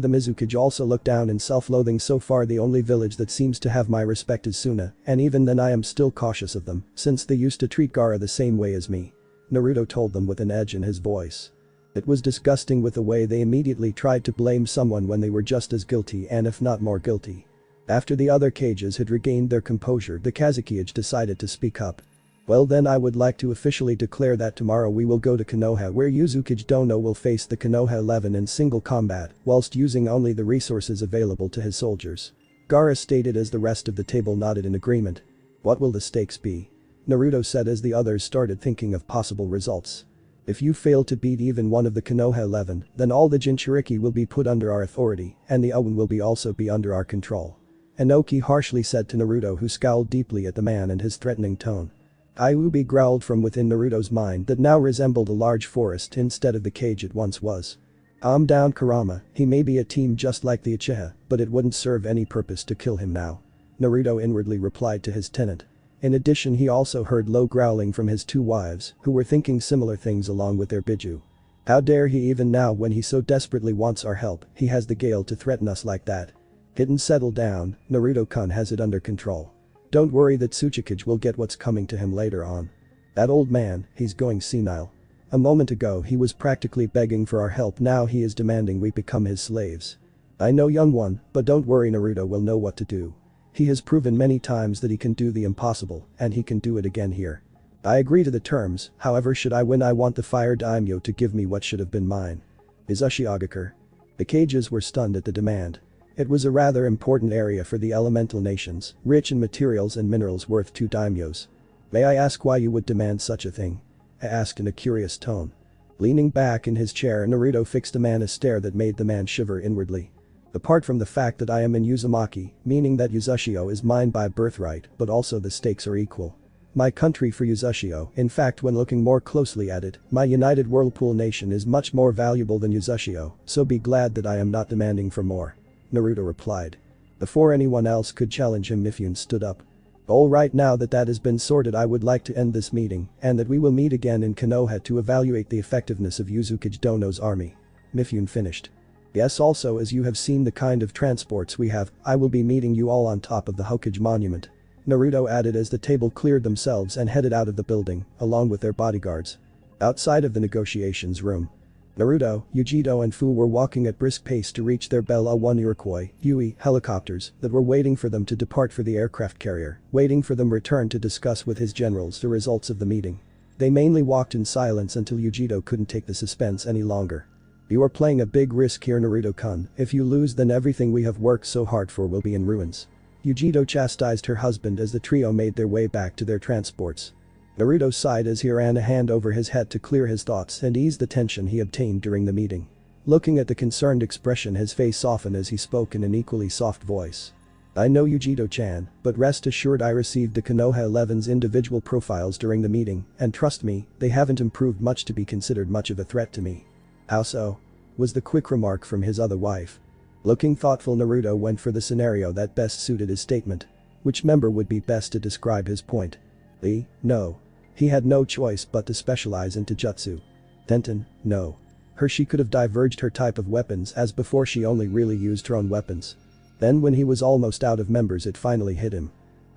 The Mizukage also looked down in self-loathing. So far the only village that seems to have my respect is Suna, and even then I am still cautious of them, since they used to treat Gaara the same way as me. Naruto told them with an edge in his voice. It was disgusting with the way they immediately tried to blame someone when they were just as guilty and if not more guilty. After the other cages had regained their composure, the Kazekage decided to speak up. Well then, I would like to officially declare that tomorrow we will go to Konoha, where Uzukage Dono will face the Konoha 11 in single combat whilst using only the resources available to his soldiers. Gaara stated as the rest of the table nodded in agreement. What will the stakes be? Naruto said as the others started thinking of possible results. If you fail to beat even one of the Konoha 11, then all the Jinchuriki will be put under our authority, and the Owen will also be under our control. Inoki harshly said to Naruto, who scowled deeply at the man and his threatening tone. Kyuubi growled from within Naruto's mind that now resembled a large forest instead of the cage it once was. Calm down, Kurama, he may be a team just like the Uchiha, but it wouldn't serve any purpose to kill him now. Naruto inwardly replied to his tenant. In addition, he also heard low growling from his two wives, who were thinking similar things along with their Biju. How dare he, even now when he so desperately wants our help, he has the gale to threaten us like that. Hidden, settle down, Naruto-kun has it under control. Don't worry, that Tsuchikage will get what's coming to him later on. That old man, he's going senile. A moment ago he was practically begging for our help, now he is demanding we become his slaves. I know, young one, but don't worry, Naruto will know what to do. He has proven many times that he can do the impossible, and he can do it again here. I agree to the terms, however should I win I want the fire daimyo to give me what should have been mine. Uzukage. The cages were stunned at the demand. It was a rather important area for the elemental nations, rich in materials and minerals worth 2 daimyos. May I ask why you would demand such a thing? I asked in a curious tone. Leaning back in his chair, Naruto fixed the man a stare that made the man shiver inwardly. Apart from the fact that I am in Uzumaki, meaning that Uzushio is mine by birthright, but also the stakes are equal. My country for Uzushio, in fact when looking more closely at it, my United Whirlpool nation is much more valuable than Uzushio, so be glad that I am not demanding for more. Naruto replied. Before anyone else could challenge him, Mifune stood up. Alright, now that has been sorted, I would like to end this meeting, and that we will meet again in Konoha to evaluate the effectiveness of Uzukage Dono's army. Mifune finished. Yes, also as you have seen the kind of transports we have, I will be meeting you all on top of the Hokage monument. Naruto added as the table cleared themselves and headed out of the building, along with their bodyguards. Outside of the negotiations room, Naruto, Yujito and Fu were walking at brisk pace to reach their Bell A-1 Iroquois Yui helicopters that were waiting for them to depart for the aircraft carrier, waiting for them return to discuss with his generals the results of the meeting. They mainly walked in silence until Yujito couldn't take the suspense any longer. "You are playing a big risk here, Naruto-kun. If you lose, then everything we have worked so hard for will be in ruins." Yujito chastised her husband as the trio made their way back to their transports. Naruto sighed as he ran a hand over his head to clear his thoughts and ease the tension he obtained during the meeting. Looking at the concerned expression, his face softened as he spoke in an equally soft voice. "I know, Yujito-chan, but rest assured I received the Konoha 11's individual profiles during the meeting, and trust me, they haven't improved much to be considered much of a threat to me." "How so?" was the quick remark from his other wife. Looking thoughtful, Naruto went for the scenario that best suited his statement. Which member would be best to describe his point? Lee? No. He had no choice but to specialize in Taijutsu. Tenten? No. She could have diverged her type of weapons, as before she only really used her own weapons. Then when he was almost out of members, it finally hit him.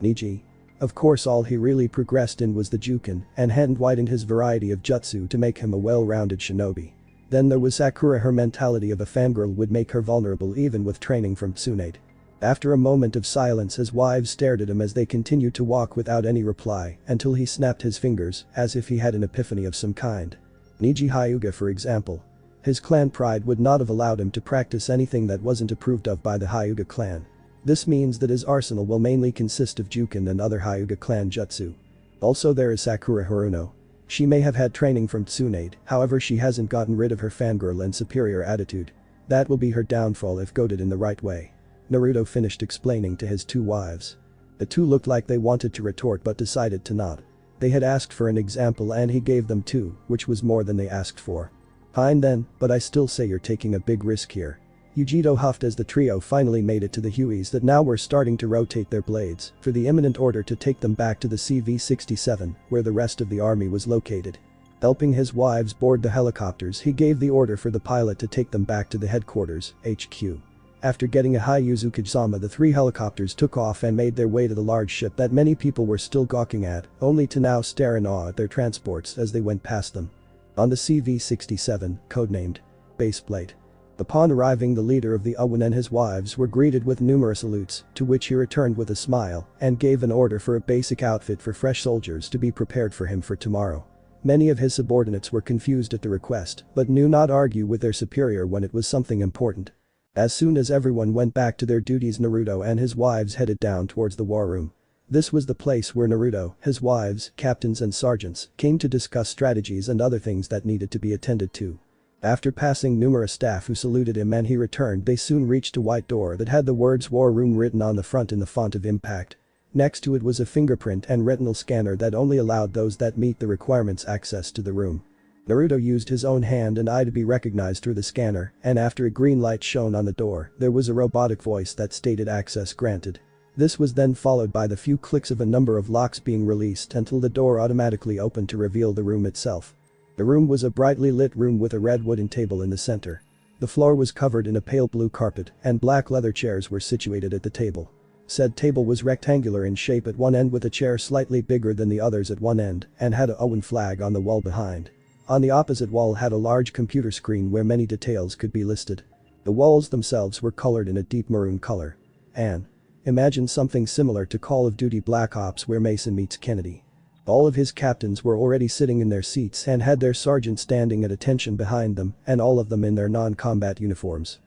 Neji? Of course, all he really progressed in was the Juken and hadn't widened his variety of jutsu to make him a well-rounded shinobi. Then there was Sakura. Her mentality of a fangirl would make her vulnerable even with training from Tsunade. After a moment of silence, his wives stared at him as they continued to walk without any reply until he snapped his fingers as if he had an epiphany of some kind. Neji Hyuga, for example. His clan pride would not have allowed him to practice anything that wasn't approved of by the Hyuga clan. This means that his arsenal will mainly consist of Juken and other Hyuga clan jutsu. Also there is Sakura Haruno. She may have had training from Tsunade, however she hasn't gotten rid of her fangirl and superior attitude. That will be her downfall if goaded in the right way. Naruto finished explaining to his two wives. The two looked like they wanted to retort but decided to not. They had asked for an example and he gave them two, which was more than they asked for. "Fine then, but I still say you're taking a big risk here." Yujito huffed as the trio finally made it to the Hueys that now were starting to rotate their blades for the imminent order to take them back to the CV-67, where the rest of the army was located. Helping his wives board the helicopters, he gave the order for the pilot to take them back to the headquarters, HQ. After getting a high uzukage, the three helicopters took off and made their way to the large ship that many people were still gawking at, only to now stare in awe at their transports as they went past them. On the CV-67, codenamed Baseplate. Upon arriving, the leader of the Owen and his wives were greeted with numerous salutes, to which he returned with a smile and gave an order for a basic outfit for fresh soldiers to be prepared for him for tomorrow. Many of his subordinates were confused at the request but knew not argue with their superior when it was something important. As soon as everyone went back to their duties, Naruto and his wives headed down towards the war room. This was the place where Naruto, his wives, captains and sergeants came to discuss strategies and other things that needed to be attended to. After passing numerous staff who saluted him and he returned, they soon reached a white door that had the words War Room written on the front in the font of impact. Next to it was a fingerprint and retinal scanner that only allowed those that meet the requirements access to the room. Naruto used his own hand and eye to be recognized through the scanner, and after a green light shone on the door, there was a robotic voice that stated access granted. This was then followed by the few clicks of a number of locks being released until the door automatically opened to reveal the room itself. The room was a brightly lit room with a red wooden table in the center. The floor was covered in a pale blue carpet and black leather chairs were situated at the table. Said table was rectangular in shape at one end with a chair slightly bigger than the others at one end and had a Owen flag on the wall behind. On the opposite wall had a large computer screen where many details could be listed. The walls themselves were colored in a deep maroon color. Imagine something similar to Call of Duty Black Ops where Mason meets Kennedy. All of his captains were already sitting in their seats and had their sergeants standing at attention behind them, and all of them in their non-combat uniforms.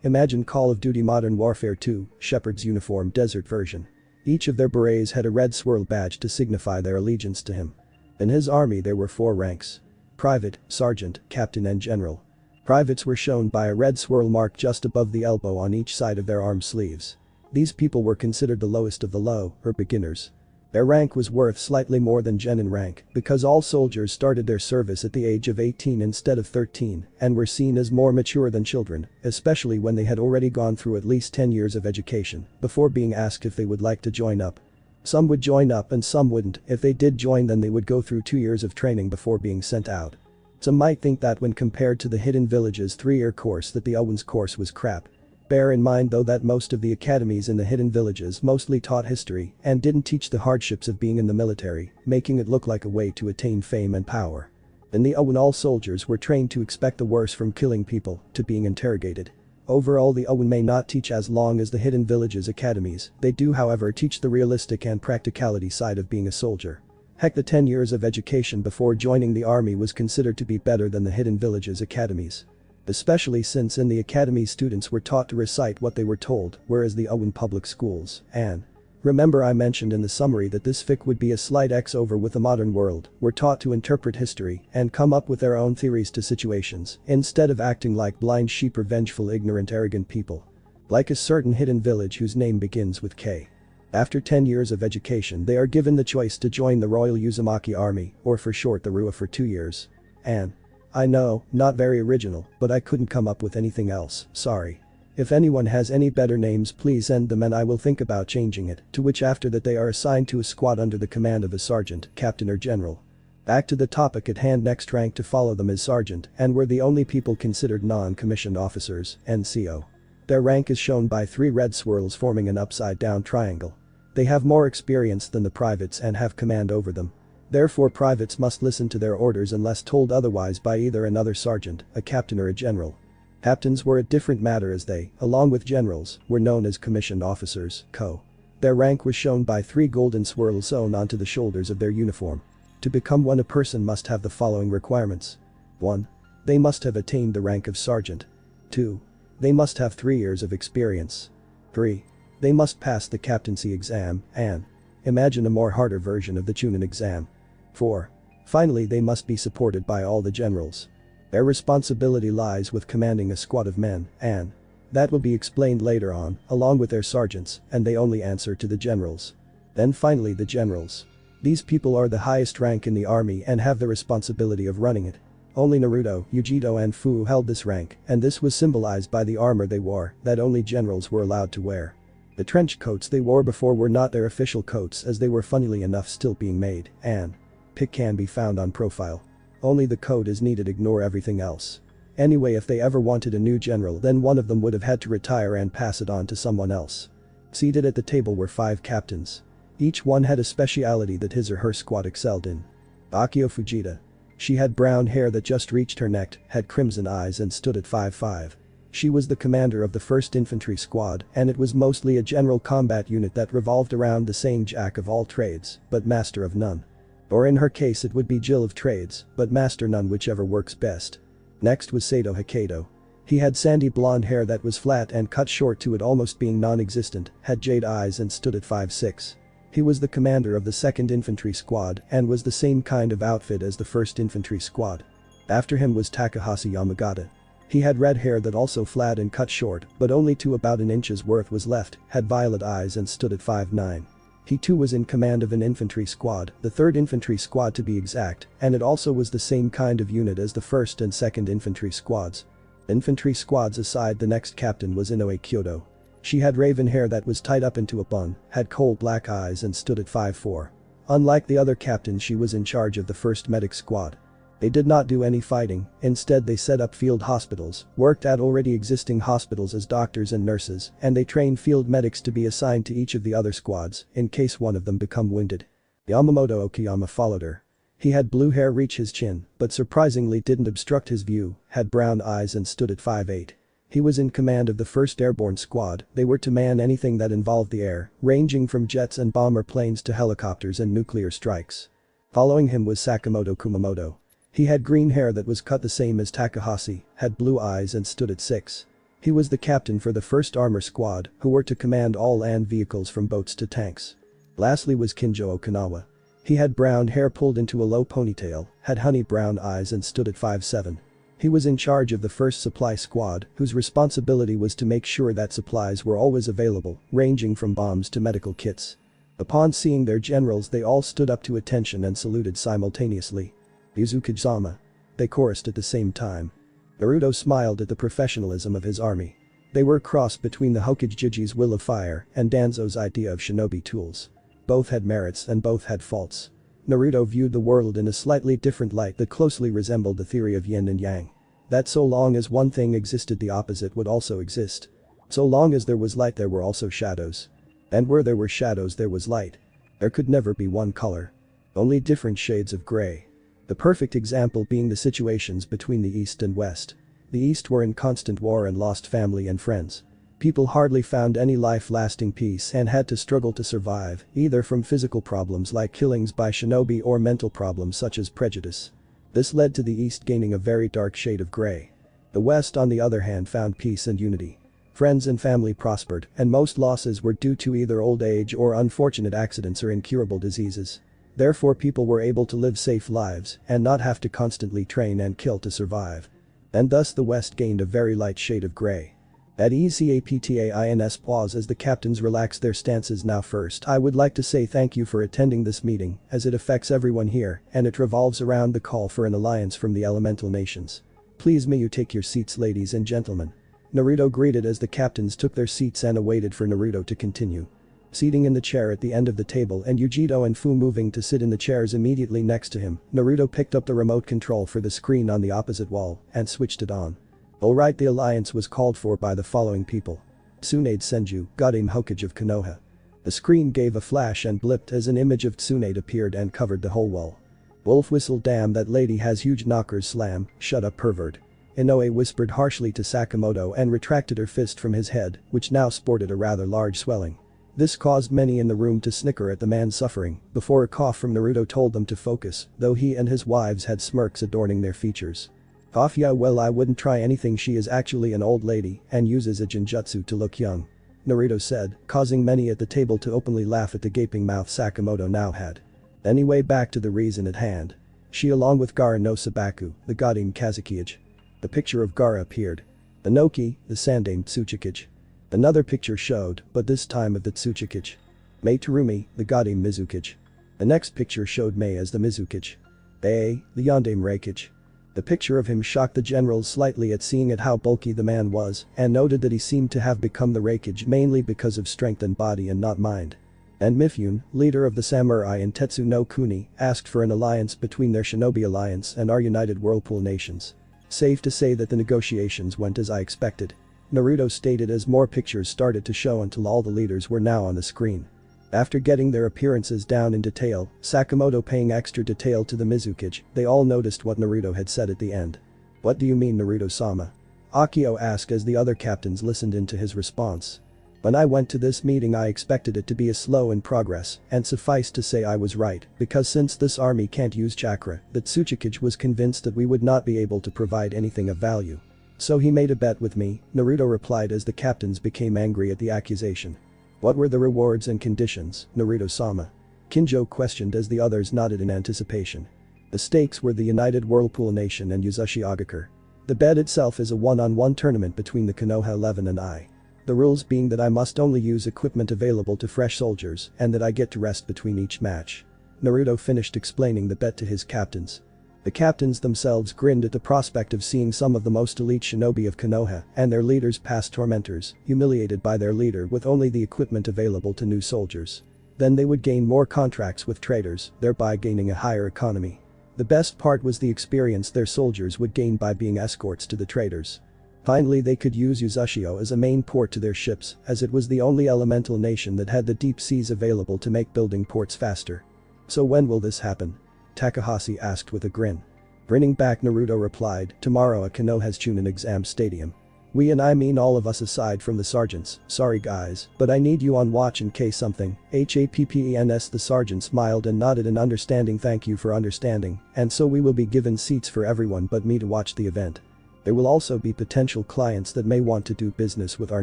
Imagine Call of Duty Modern Warfare 2, Shepard's uniform desert version. Each of their berets had a red swirl badge to signify their allegiance to him. In his army there were 4 ranks: private, sergeant, captain and general. Privates were shown by a red swirl mark just above the elbow on each side of their arm sleeves. These people were considered the lowest of the low, or beginners. Their rank was worth slightly more than genin rank because all soldiers started their service at the age of 18 instead of 13 and were seen as more mature than children, especially when they had already gone through at least 10 years of education before being asked if they would like to join up. Some would join up and some wouldn't. If they did join, then they would go through 2 years of training before being sent out. Some might think that when compared to the Hidden Village's 3-year course that the Owens course was crap. Bear in mind though that most of the academies in the Hidden Villages mostly taught history and didn't teach the hardships of being in the military, making it look like a way to attain fame and power. In the Owen all soldiers were trained to expect the worst from killing people to being interrogated. Overall the Owen may not teach as long as the hidden villages academies, they do however teach the realistic and practicality side of being a soldier. Heck, the 10 years of education before joining the army was considered to be better than the hidden villages academies. Especially since in the academy students were taught to recite what they were told, whereas the Owen public schools, and remember I mentioned in the summary that this fic would be a slight X over with the modern world, were taught to interpret history and come up with their own theories to situations, instead of acting like blind sheep or vengeful ignorant arrogant people. Like a certain hidden village whose name begins with K. After 10 years of education they are given the choice to join the Royal Uzumaki Army, or for short the RUA, for 2 years. And I know, not very original, but I couldn't come up with anything else, sorry. If anyone has any better names please send them and I will think about changing it, to which after that they are assigned to a squad under the command of a sergeant, captain or general. Back to the topic at hand, next rank to follow them is sergeant, and were the only people considered non-commissioned officers, NCO. Their rank is shown by 3 red swirls forming an upside down triangle. They have more experience than the privates and have command over them. Therefore privates must listen to their orders unless told otherwise by either another sergeant, a captain or a general. Captains were a different matter as they, along with generals, were known as commissioned officers, co. Their rank was shown by 3 golden swirls sewn onto the shoulders of their uniform. To become one a person must have the following requirements. 1. They must have attained the rank of sergeant. 2. They must have 3 years of experience. 3. They must pass the captaincy exam, and imagine a more harder version of the Chunin exam. 4. Finally they must be supported by all the generals. Their responsibility lies with commanding a squad of men, and that will be explained later on, along with their sergeants, and they only answer to the generals. Then finally the generals. These people are the highest rank in the army and have the responsibility of running it. Only Naruto, Yujito and Fu held this rank, and this was symbolized by the armor they wore, that only generals were allowed to wear. The trench coats they wore before were not their official coats as they were funnily enough still being made, and pic can be found on profile. Only the coat is needed, ignore everything else. Anyway, if they ever wanted a new general then one of them would have had to retire and pass it on to someone else. Seated at the table were 5 captains. Each one had a speciality that his or her squad excelled in. Akio Fujita. She had brown hair that just reached her neck, had crimson eyes and stood at 5'5". She was the commander of the 1st Infantry Squad and it was mostly a general combat unit that revolved around the same jack of all trades, but master of none. Or in her case it would be Jill of trades, but master none, whichever works best. Next was Sato Hokkaido. He had sandy blonde hair that was flat and cut short to it almost being non-existent, had jade eyes and stood at 5'6". He was the commander of the 2nd Infantry Squad and was the same kind of outfit as the 1st Infantry Squad. After him was Takahashi Yamagata. He had red hair that also flat and cut short, but only to about an inch's worth was left, had violet eyes and stood at 5'9". He too was in command of an infantry squad, the 3rd Infantry Squad to be exact, and it also was the same kind of unit as the 1st and 2nd Infantry Squads. Infantry squads aside, the next captain was Inoue Kyoto. She had raven hair that was tied up into a bun, had coal black eyes and stood at 5'4". Unlike the other captains she was in charge of the 1st Medic Squad. They did not do any fighting, instead they set up field hospitals, worked at already existing hospitals as doctors and nurses, and they trained field medics to be assigned to each of the other squads, in case one of them become wounded. Yamamoto Okayama followed her. He had blue hair reach his chin, but surprisingly didn't obstruct his view, had brown eyes and stood at 5'8". He was in command of the 1st Airborne Squad, they were to man anything that involved the air, ranging from jets and bomber planes to helicopters and nuclear strikes. Following him was Sakamoto Kumamoto. He had green hair that was cut the same as Takahashi, had blue eyes and stood at 6. He was the captain for the 1st Armor Squad, who were to command all land vehicles from boats to tanks. Lastly was Kinjo Okinawa. He had brown hair pulled into a low ponytail, had honey brown eyes and stood at 5'7". He was in charge of the 1st Supply Squad, whose responsibility was to make sure that supplies were always available, ranging from bombs to medical kits. Upon seeing their generals they all stood up to attention and saluted simultaneously. Uzukage-sama. They chorused at the same time. Naruto smiled at the professionalism of his army. They were a cross between the Hokage's will of fire and Danzo's idea of shinobi tools. Both had merits and both had faults. Naruto viewed the world in a slightly different light that closely resembled the theory of yin and yang. That so long as one thing existed the opposite would also exist. So long as there was light there were also shadows. And where there were shadows there was light. There could never be one color. Only different shades of gray. The perfect example being the situations between the East and West. The East were in constant war and lost family and friends. People hardly found any life-lasting peace and had to struggle to survive, either from physical problems like killings by shinobi or mental problems such as prejudice. This led to the East gaining a very dark shade of gray. The West on the other hand found peace and unity. Friends and family prospered, and most losses were due to either old age or unfortunate accidents or incurable diseases. Therefore people were able to live safe lives and not have to constantly train and kill to survive. And thus the West gained a very light shade of gray. At ECAPTAINS pause as the captains relax their stances. Now first I would like to say thank you for attending this meeting as it affects everyone here and it revolves around the call for an alliance from the elemental nations. Please may you take your seats ladies and gentlemen. Naruto greeted as the captains took their seats and awaited for Naruto to continue. Seating in the chair at the end of the table and Yujito and Fu moving to sit in the chairs immediately next to him, Naruto picked up the remote control for the screen on the opposite wall and switched it on. Alright, the alliance was called for by the following people. Tsunade Senju, Godame Hokage of Konoha. The screen gave a flash and blipped as an image of Tsunade appeared and covered the whole wall. Wolf whistled, damn, that lady has huge knockers, slam, shut up pervert. Inoue whispered harshly to Sakamoto and retracted her fist from his head, which now sported a rather large swelling. This caused many in the room to snicker at the man's suffering, before a cough from Naruto told them to focus, though he and his wives had smirks adorning their features. Off, yeah, well, I wouldn't try anything, she is actually an old lady and uses a genjutsu to look young. Naruto said, causing many at the table to openly laugh at the gaping mouth Sakamoto now had. Anyway, back to the reason at hand. She along with Gaara no Sabaku, the Godame Kazekage. The picture of Gaara appeared. The Noki, the Sandame Tsuchikage. Another picture showed, but this time of the Tsuchikage. Mei Terumi, the Godame Mizukage. The next picture showed Mei as the Mizukage. Bei, the Yondame Reikage. The picture of him shocked the generals slightly at seeing at how bulky the man was and noted that he seemed to have become the Reikage mainly because of strength and body and not mind. And Mifune, leader of the samurai in Tetsu no Kuni, asked for an alliance between their shinobi alliance and our united whirlpool nations. Safe to say that the negotiations went as I expected. Naruto stated as more pictures started to show until all the leaders were now on the screen. After getting their appearances down in detail, Sakamoto paying extra detail to the Mizukage, they all noticed what Naruto had said at the end. What do you mean, Naruto-sama? Akio asked as the other captains listened into his response. When I went to this meeting I expected it to be a slow in progress, and suffice to say I was right, because since this army can't use chakra, the Tsuchikage was convinced that we would not be able to provide anything of value. So he made a bet with me, Naruto replied as the captains became angry at the accusation. What were the rewards and conditions, Naruto-sama? Kinjo questioned as the others nodded in anticipation. The stakes were the United Whirlpool Nation and Uzushi Agakure. The bet itself is a one-on-one tournament between the Konoha 11 and I. The rules being that I must only use equipment available to fresh soldiers and that I get to rest between each match. Naruto finished explaining the bet to his captains. The captains themselves grinned at the prospect of seeing some of the most elite shinobi of Konoha and their leaders past tormentors, humiliated by their leader with only the equipment available to new soldiers. Then they would gain more contracts with traders, thereby gaining a higher economy. The best part was the experience their soldiers would gain by being escorts to the traders. Finally, they could use Uzushio as a main port to their ships, as it was the only elemental nation that had the deep seas available to make building ports faster. So when will this happen? Takahashi asked with a grin. Grinning back, Naruto replied, tomorrow at Konoha's Chunin exam stadium. We and I mean all of us aside from the sergeants, sorry guys, but I need you on watch in case something, happens. The sergeant smiled and nodded an understanding thank you for understanding, and so we will be given seats for everyone but me to watch the event. There will also be potential clients that may want to do business with our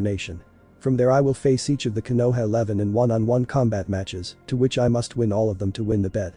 nation. From there I will face each of the Konoha 11 in one-on-one combat matches, to which I must win all of them to win the bet.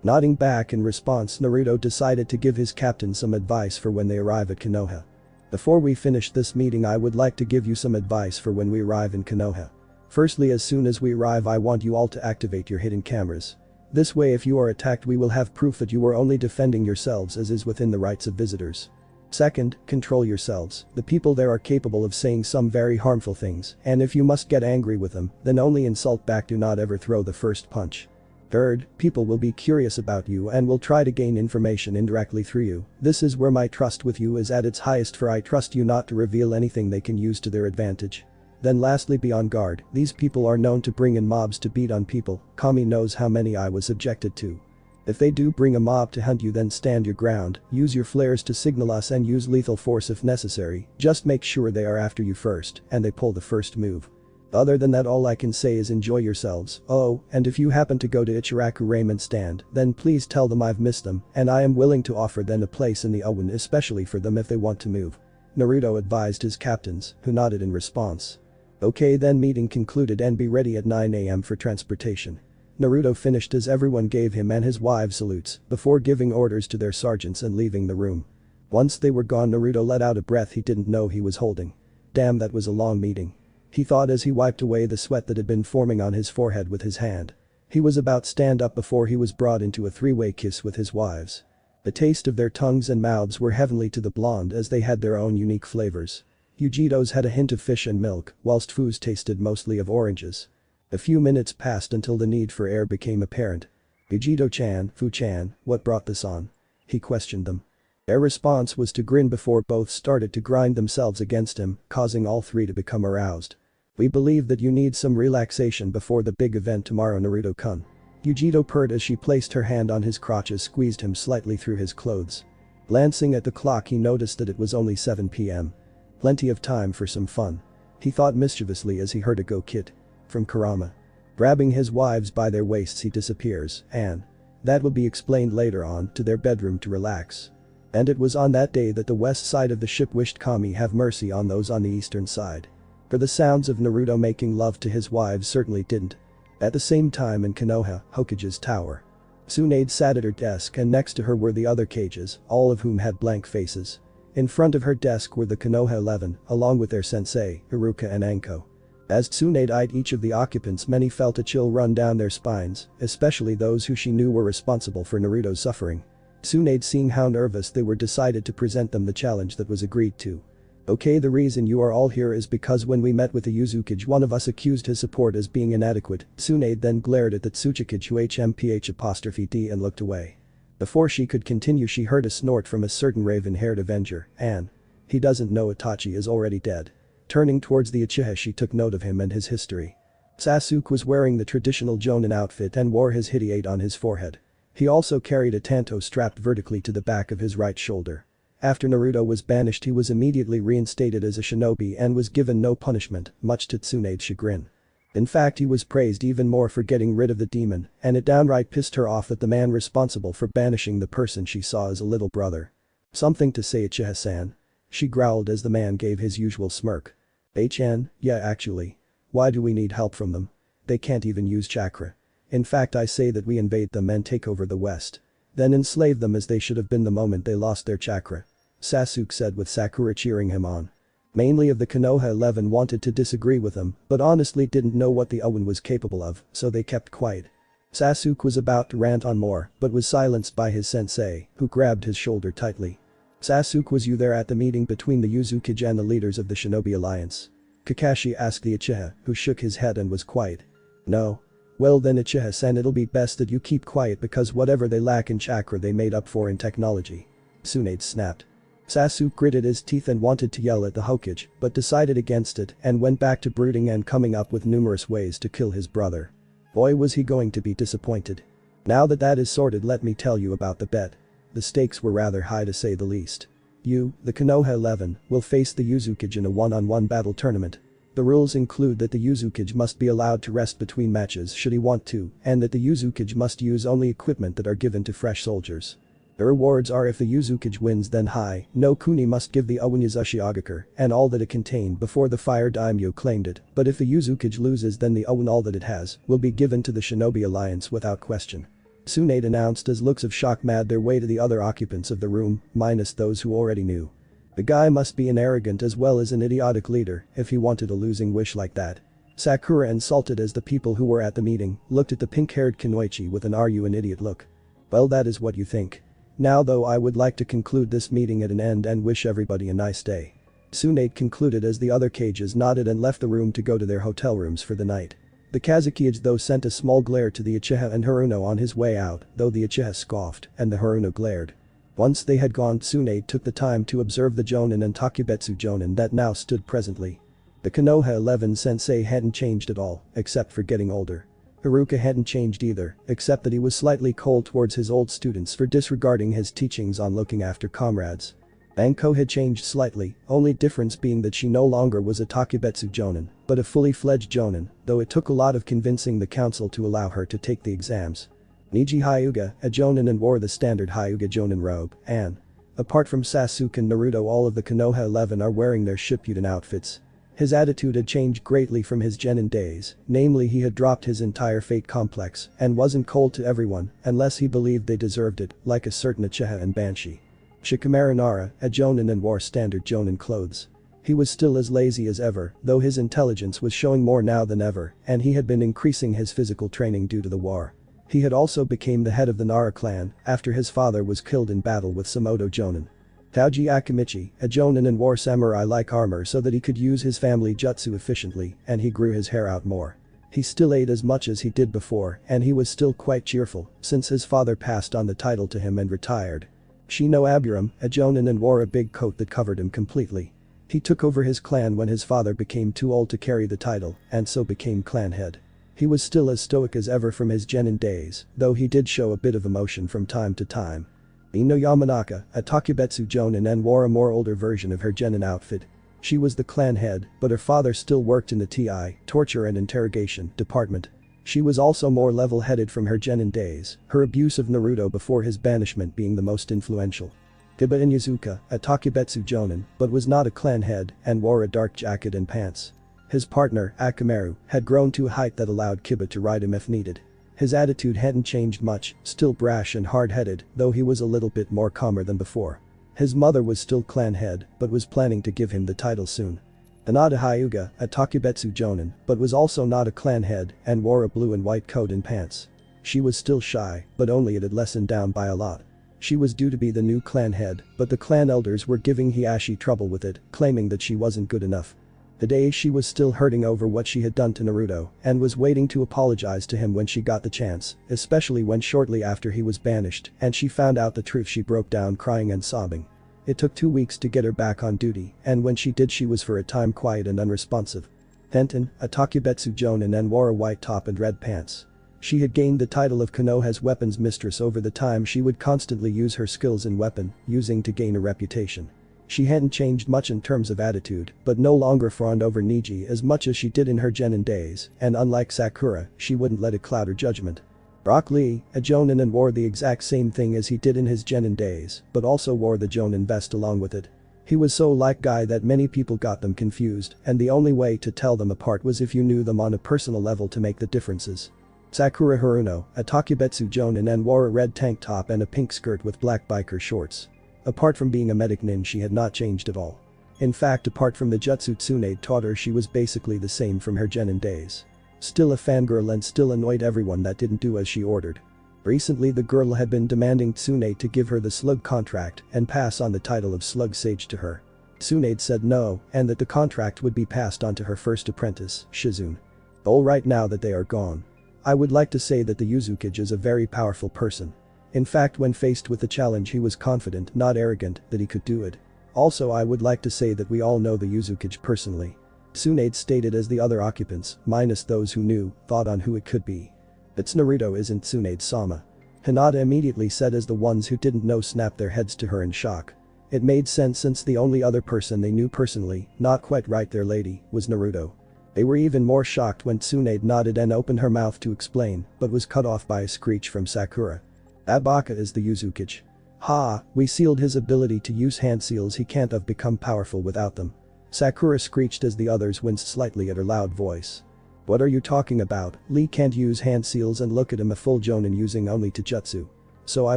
Nodding back in response, Naruto decided to give his captain some advice for when they arrive at Konoha. Before we finish this meeting I would like to give you some advice for when we arrive in Konoha. Firstly, as soon as we arrive I want you all to activate your hidden cameras. This way if you are attacked we will have proof that you were only defending yourselves as is within the rights of visitors. Second, control yourselves, the people there are capable of saying some very harmful things, and if you must get angry with them, then only insult back, do not ever throw the first punch. Third, people will be curious about you and will try to gain information indirectly through you. This is where my trust with you is at its highest, for I trust you not to reveal anything they can use to their advantage. Then lastly, be on guard, these people are known to bring in mobs to beat on people, Kami knows how many I was subjected to. If they do bring a mob to hunt you, then stand your ground, use your flares to signal us and use lethal force if necessary, just make sure they are after you first and they pull the first move. Other than that, all I can say is enjoy yourselves. Oh, and if you happen to go to Ichiraku Ramen stand, then please tell them I've missed them and I am willing to offer them a place in the Owen, especially for them if they want to move. Naruto advised his captains, who nodded in response. Okay, then meeting concluded and be ready at 9 AM for transportation. Naruto finished as everyone gave him and his wives salutes before giving orders to their sergeants and leaving the room. Once they were gone, Naruto let out a breath he didn't know he was holding. Damn, that was a long meeting. He thought as he wiped away the sweat that had been forming on his forehead with his hand. He was about to stand up before he was brought into a three-way kiss with his wives. The taste of their tongues and mouths were heavenly to the blonde as they had their own unique flavors. Yujito's had a hint of fish and milk, whilst Fu's tasted mostly of oranges. A few minutes passed until the need for air became apparent. Yujito-chan, Fu-chan, what brought this on? He questioned them. Their response was to grin before both started to grind themselves against him, causing all three to become aroused. We believe that you need some relaxation before the big event tomorrow, Naruto-kun. Yujito purred as she placed her hand on his crotches, squeezed him slightly through his clothes. Glancing at the clock, he noticed that it was only 7 PM. Plenty of time for some fun. He thought mischievously as he heard a "go kid" from Kurama. Grabbing his wives by their waists, he disappears, and that will be explained later on, to their bedroom to relax. And it was on that day that the west side of the ship wished Kami have mercy on those on the eastern side. For the sounds of Naruto making love to his wives certainly didn't. At the same time in Konoha, Hokage's tower. Tsunade sat at her desk and next to her were the other cages, all of whom had blank faces. In front of her desk were the Konoha 11, along with their sensei, Haruka and Anko. As Tsunade eyed each of the occupants, many felt a chill run down their spines, especially those who she knew were responsible for Naruto's suffering. Tsunade, seeing how nervous they were, decided to present them the challenge that was agreed to. Okay, the reason you are all here is because when we met with the uzukage, one of us accused his support as being inadequate. Tsunade then glared at the Tsuchikage HMPH''D and looked away. Before she could continue, she heard a snort from a certain raven-haired avenger, and he doesn't know Itachi is already dead. Turning towards the Uchiha, she took note of him and his history. Sasuke was wearing the traditional Jonin outfit and wore his hideate on his forehead. He also carried a tanto strapped vertically to the back of his right shoulder. After Naruto was banished, he was immediately reinstated as a shinobi and was given no punishment, much to Tsunade's chagrin. In fact, he was praised even more for getting rid of the demon, and it downright pissed her off that the man responsible for banishing the person she saw as a little brother. Something to say, Uchiha-san? She growled as the man gave his usual smirk. HN, yeah, actually. Why do we need help from them? They can't even use chakra. In fact, I say that we invade them and take over the west. Then enslave them as they should have been the moment they lost their chakra. Sasuke said with Sakura cheering him on. Mainly of the Konoha 11 wanted to disagree with him, but honestly didn't know what the Owen was capable of, so they kept quiet. Sasuke was about to rant on more, but was silenced by his sensei, who grabbed his shoulder tightly. Sasuke, was you there at the meeting between the Uzukage and the leaders of the Shinobi Alliance? Kakashi asked the Uchiha, who shook his head and was quiet. No. Well then, Uchiha-san, it'll be best that you keep quiet because whatever they lack in chakra they made up for in technology. Tsunade snapped. Sasuke gritted his teeth and wanted to yell at the Hokage, but decided against it and went back to brooding and coming up with numerous ways to kill his brother. Boy, was he going to be disappointed. Now that that is sorted, let me tell you about the bet. The stakes were rather high, to say the least. You, the Konoha 11, will face the Uzukage in a one-on-one battle tournament. The rules include that the Uzukage must be allowed to rest between matches should he want to, and that the Uzukage must use only equipment that are given to fresh soldiers. The rewards are: if the Uzukage wins, then Hai no Kuni must give the Owenyazushi Agakure and all that it contained before the Fire Daimyo claimed it, but if the Uzukage loses, then the Owen all that it has will be given to the Shinobi Alliance without question. Tsunade announced as looks of shock made their way to the other occupants of the room, minus those who already knew. The guy must be an arrogant as well as an idiotic leader if he wanted a losing wish like that. Sakura, insulted as the people who were at the meeting, looked at the pink-haired Kunoichi with an "are you an idiot" look. Well, that is what you think. Now though, I would like to conclude this meeting at an end and wish everybody a nice day. Tsunade concluded as the other cages nodded and left the room to go to their hotel rooms for the night. The Kazekage though sent a small glare to the Uchiha and Haruno on his way out, though the Uchiha scoffed and the Haruno glared. Once they had gone, Tsunade took the time to observe the Jonin and Takubetsu Jonin that now stood presently. The Konoha 11 sensei hadn't changed at all, except for getting older. Haruka hadn't changed either, except that he was slightly cold towards his old students for disregarding his teachings on looking after comrades. Banko had changed slightly, only difference being that she no longer was a Takebetsu Jonin, but a fully fledged Jonin, though it took a lot of convincing the council to allow her to take the exams. Niji Hyuga, a Jonin, and wore the standard Hyuga Jonin robe, and apart from Sasuke and Naruto, all of the Konoha 11 are wearing their Shippuden outfits. His attitude had changed greatly from his genin days, namely he had dropped his entire fate complex and wasn't cold to everyone unless he believed they deserved it, like a certain Uchiha and Banshee. Shikamaru Nara, a Jonin, and wore standard Jonin clothes. He was still as lazy as ever, though his intelligence was showing more now than ever, and he had been increasing his physical training due to the war. He had also become the head of the Nara clan after his father was killed in battle with Samoto Jonin. Taoji Akamichi, a Jonin, and wore samurai-like armor so that he could use his family jutsu efficiently, and he grew his hair out more. He still ate as much as he did before, and he was still quite cheerful since his father passed on the title to him and retired. Shino Aburam, a Jonin, and wore a big coat that covered him completely. He took over his clan when his father became too old to carry the title and so became clan head. He was still as stoic as ever from his genin days, though he did show a bit of emotion from time to time. Ino Yamanaka, a Takebetsu Jonin, and wore a more older version of her genin outfit. She was the clan head, but her father still worked in the TI, torture and interrogation, department. She was also more level-headed from her genin days, her abuse of Naruto before his banishment being the most influential. Kiba Inuzuka, a Takebetsu Jonin, but was not a clan head and wore a dark jacket and pants. His partner, Akamaru, had grown to a height that allowed Kiba to ride him if needed. His attitude hadn't changed much, still brash and hard-headed, though he was a little bit more calmer than before. His mother was still clan head, but was planning to give him the title soon. Hinata Hyuga, a Takebetsu Jonin, but was also not a clan head and wore a blue and white coat and pants. She was still shy, but only it had lessened down by a lot. She was due to be the new clan head, but the clan elders were giving Hiashi trouble with it, claiming that she wasn't good enough. Today she was still hurting over what she had done to Naruto and was waiting to apologize to him when she got the chance, especially when shortly after he was banished and she found out the truth she broke down crying and sobbing. It took 2 weeks to get her back on duty, and when she did she was for a time quiet and unresponsive. Tenten, a Takebetsu Jonin, and wore a white top and red pants. She had gained the title of Konoha's weapons mistress over the time she would constantly use her skills in weapon using to gain a reputation. She hadn't changed much in terms of attitude, but no longer fawned over Niji as much as she did in her genin days, and unlike Sakura, she wouldn't let it cloud her judgment. Rock Lee, a Jonin, and wore the exact same thing as he did in his genin days, but also wore the Jonin vest along with it. He was so like Guy that many people got them confused, and the only way to tell them apart was if you knew them on a personal level to make the differences. Sakura Haruno, a Takebetsu Jonin, and wore a red tank top and a pink skirt with black biker shorts. Apart from being a medic nin, she had not changed at all. In fact, apart from the jutsu Tsunade taught her, she was basically the same from her genin days. Still a fangirl and still annoyed everyone that didn't do as she ordered. Recently the girl had been demanding Tsunade to give her the slug contract and pass on the title of slug sage to her. Tsunade said no, and that the contract would be passed on to her first apprentice, Shizune. Alright, now that they are gone. I would like to say that the uzukage is a very powerful person. In fact, when faced with the challenge he was confident, not arrogant, that he could do it. Also, I would like to say that we all know the uzukage personally. Tsunade stated as the other occupants, minus those who knew, thought on who it could be. It's Naruto, isn't Tsunade-sama? Hinata immediately said as the ones who didn't know snapped their heads to her in shock. It made sense since the only other person they knew personally, not quite right there lady, was Naruto. They were even more shocked when Tsunade nodded and opened her mouth to explain, but was cut off by a screech from Sakura. That Baka is the uzukage. Ha, we sealed his ability to use hand seals, he can't have become powerful without them. Sakura screeched as the others winced slightly at her loud voice. What are you talking about? Lee can't use hand seals, and look at him, a full Jonin using only Taijutsu. So I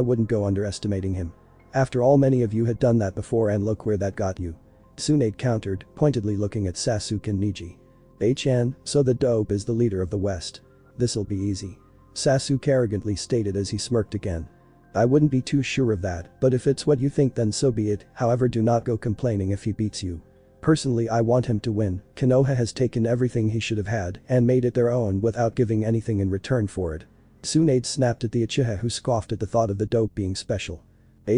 wouldn't go underestimating him. After all, many of you had done that before and look where that got you. Tsunade countered, pointedly looking at Sasuke and Niji. Chan, so the dope is the leader of the West. This'll be easy. Sasuke arrogantly stated as he smirked again. I wouldn't be too sure of that, but if it's what you think then so be it, however do not go complaining if he beats you. Personally, I want him to win. Konoha has taken everything he should have had and made it their own without giving anything in return for it. Tsunade snapped at the Uchiha, who scoffed at the thought of the dope being special.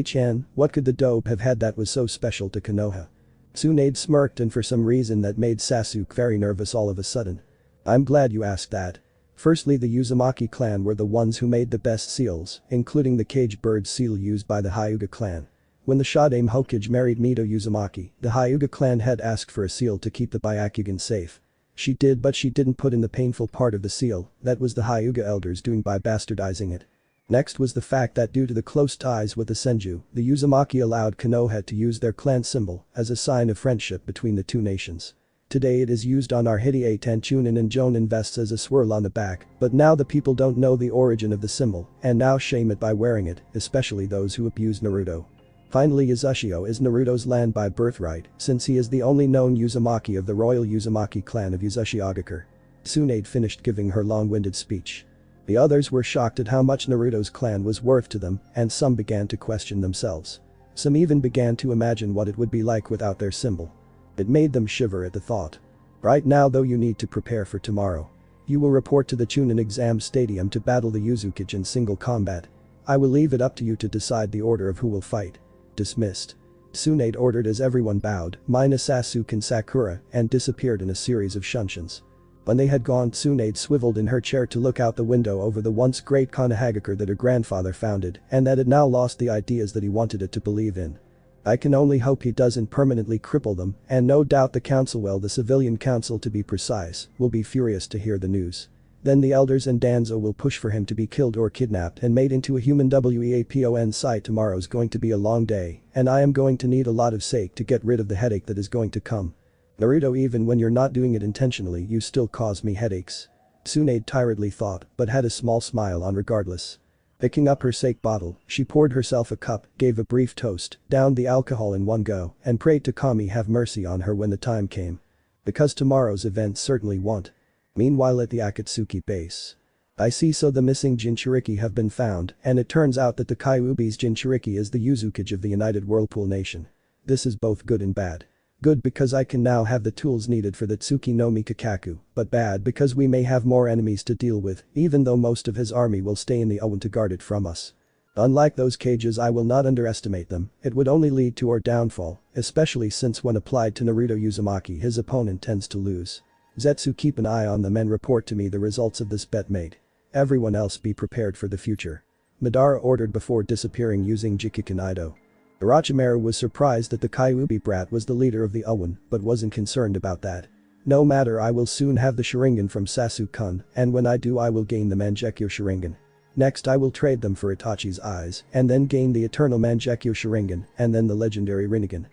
Chan, what could the dope have had that was so special to Konoha? Tsunade smirked, and for some reason that made Sasuke very nervous all of a sudden. I'm glad you asked that. Firstly, the Uzumaki clan were the ones who made the best seals, including the cage bird seal used by the Hyuga clan. When the Shodaime Hokage married Mito Uzumaki, the Hyuga clan had asked for a seal to keep the Byakugan safe. She did, but she didn't put in the painful part of the seal, that was the Hyuga elders doing by bastardizing it. Next was the fact that due to the close ties with the Senju, the Uzumaki allowed Konoha to use their clan symbol as a sign of friendship between the two nations. Today it is used on our Hideate and Chunin and Jonin vests as a swirl on the back, but now the people don't know the origin of the symbol and now shame it by wearing it, especially those who abuse Naruto. Finally, Uzushio is Naruto's land by birthright, since he is the only known Uzumaki of the royal Uzumaki clan of Uzushiogakure. Tsunade finished giving her long-winded speech. The others were shocked at how much Naruto's clan was worth to them, and some began to question themselves. Some even began to imagine what it would be like without their symbol. It made them shiver at the thought. Right now though, you need to prepare for tomorrow. You will report to the Chunin exam stadium to battle the Uzukage in single combat. I will leave it up to you to decide the order of who will fight. Dismissed. Tsunade ordered as everyone bowed, minus Sasuke and Sakura, and disappeared in a series of shunshuns. When they had gone, Tsunade swiveled in her chair to look out the window over the once great Konohagakure that her grandfather founded and that had now lost the ideas that he wanted it to believe in. I can only hope he doesn't permanently cripple them, and no doubt the council, well, the civilian council to be precise, will be furious to hear the news. Then the elders and Danzo will push for him to be killed or kidnapped and made into a human weapon sight. Tomorrow's going to be a long day, and I am going to need a lot of sake to get rid of the headache that is going to come. Naruto, even when you're not doing it intentionally, you still cause me headaches. Tsunade tiredly thought, but had a small smile on regardless. Picking up her sake bottle, she poured herself a cup, gave a brief toast, downed the alcohol in one go, and prayed to Kami have mercy on her when the time came. Because tomorrow's event certainly won't. Meanwhile, at the Akatsuki base. I see, so the missing Jinchuriki have been found, and it turns out that the Kyuubi's Jinchuriki is the Uzukage of the United Whirlpool Nation. This is both good and bad. Good because I can now have the tools needed for the Tsuki no Mikakaku, but bad because we may have more enemies to deal with, even though most of his army will stay in the Owen to guard it from us. Unlike those cages, I will not underestimate them, it would only lead to our downfall, especially since when applied to Naruto Uzumaki his opponent tends to lose. Zetsu, keep an eye on them and report to me the results of this bet made. Everyone else be prepared for the future. Madara ordered before disappearing using Jikikanaido. Orochimaru was surprised that the Kyuubi brat was the leader of the Owen, but wasn't concerned about that. No matter, I will soon have the Sharingan from Sasuke-kun, and when I do I will gain the Mangekyo Sharingan. Next I will trade them for Itachi's eyes, and then gain the eternal Mangekyo Sharingan, and then the legendary Rinnegan.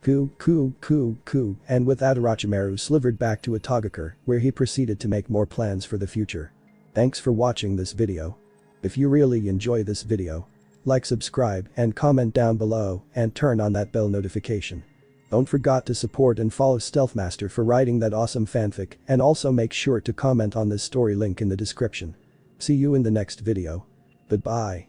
And with that Orochimaru slivered back to Itagakure, where he proceeded to make more plans for the future. Thanks for watching this video. If you really enjoy this video, like, subscribe, and comment down below, and turn on that bell notification. Don't forget to support and follow Stealthmaster for writing that awesome fanfic, and also make sure to comment on this story, link in the description. See you in the next video. Goodbye.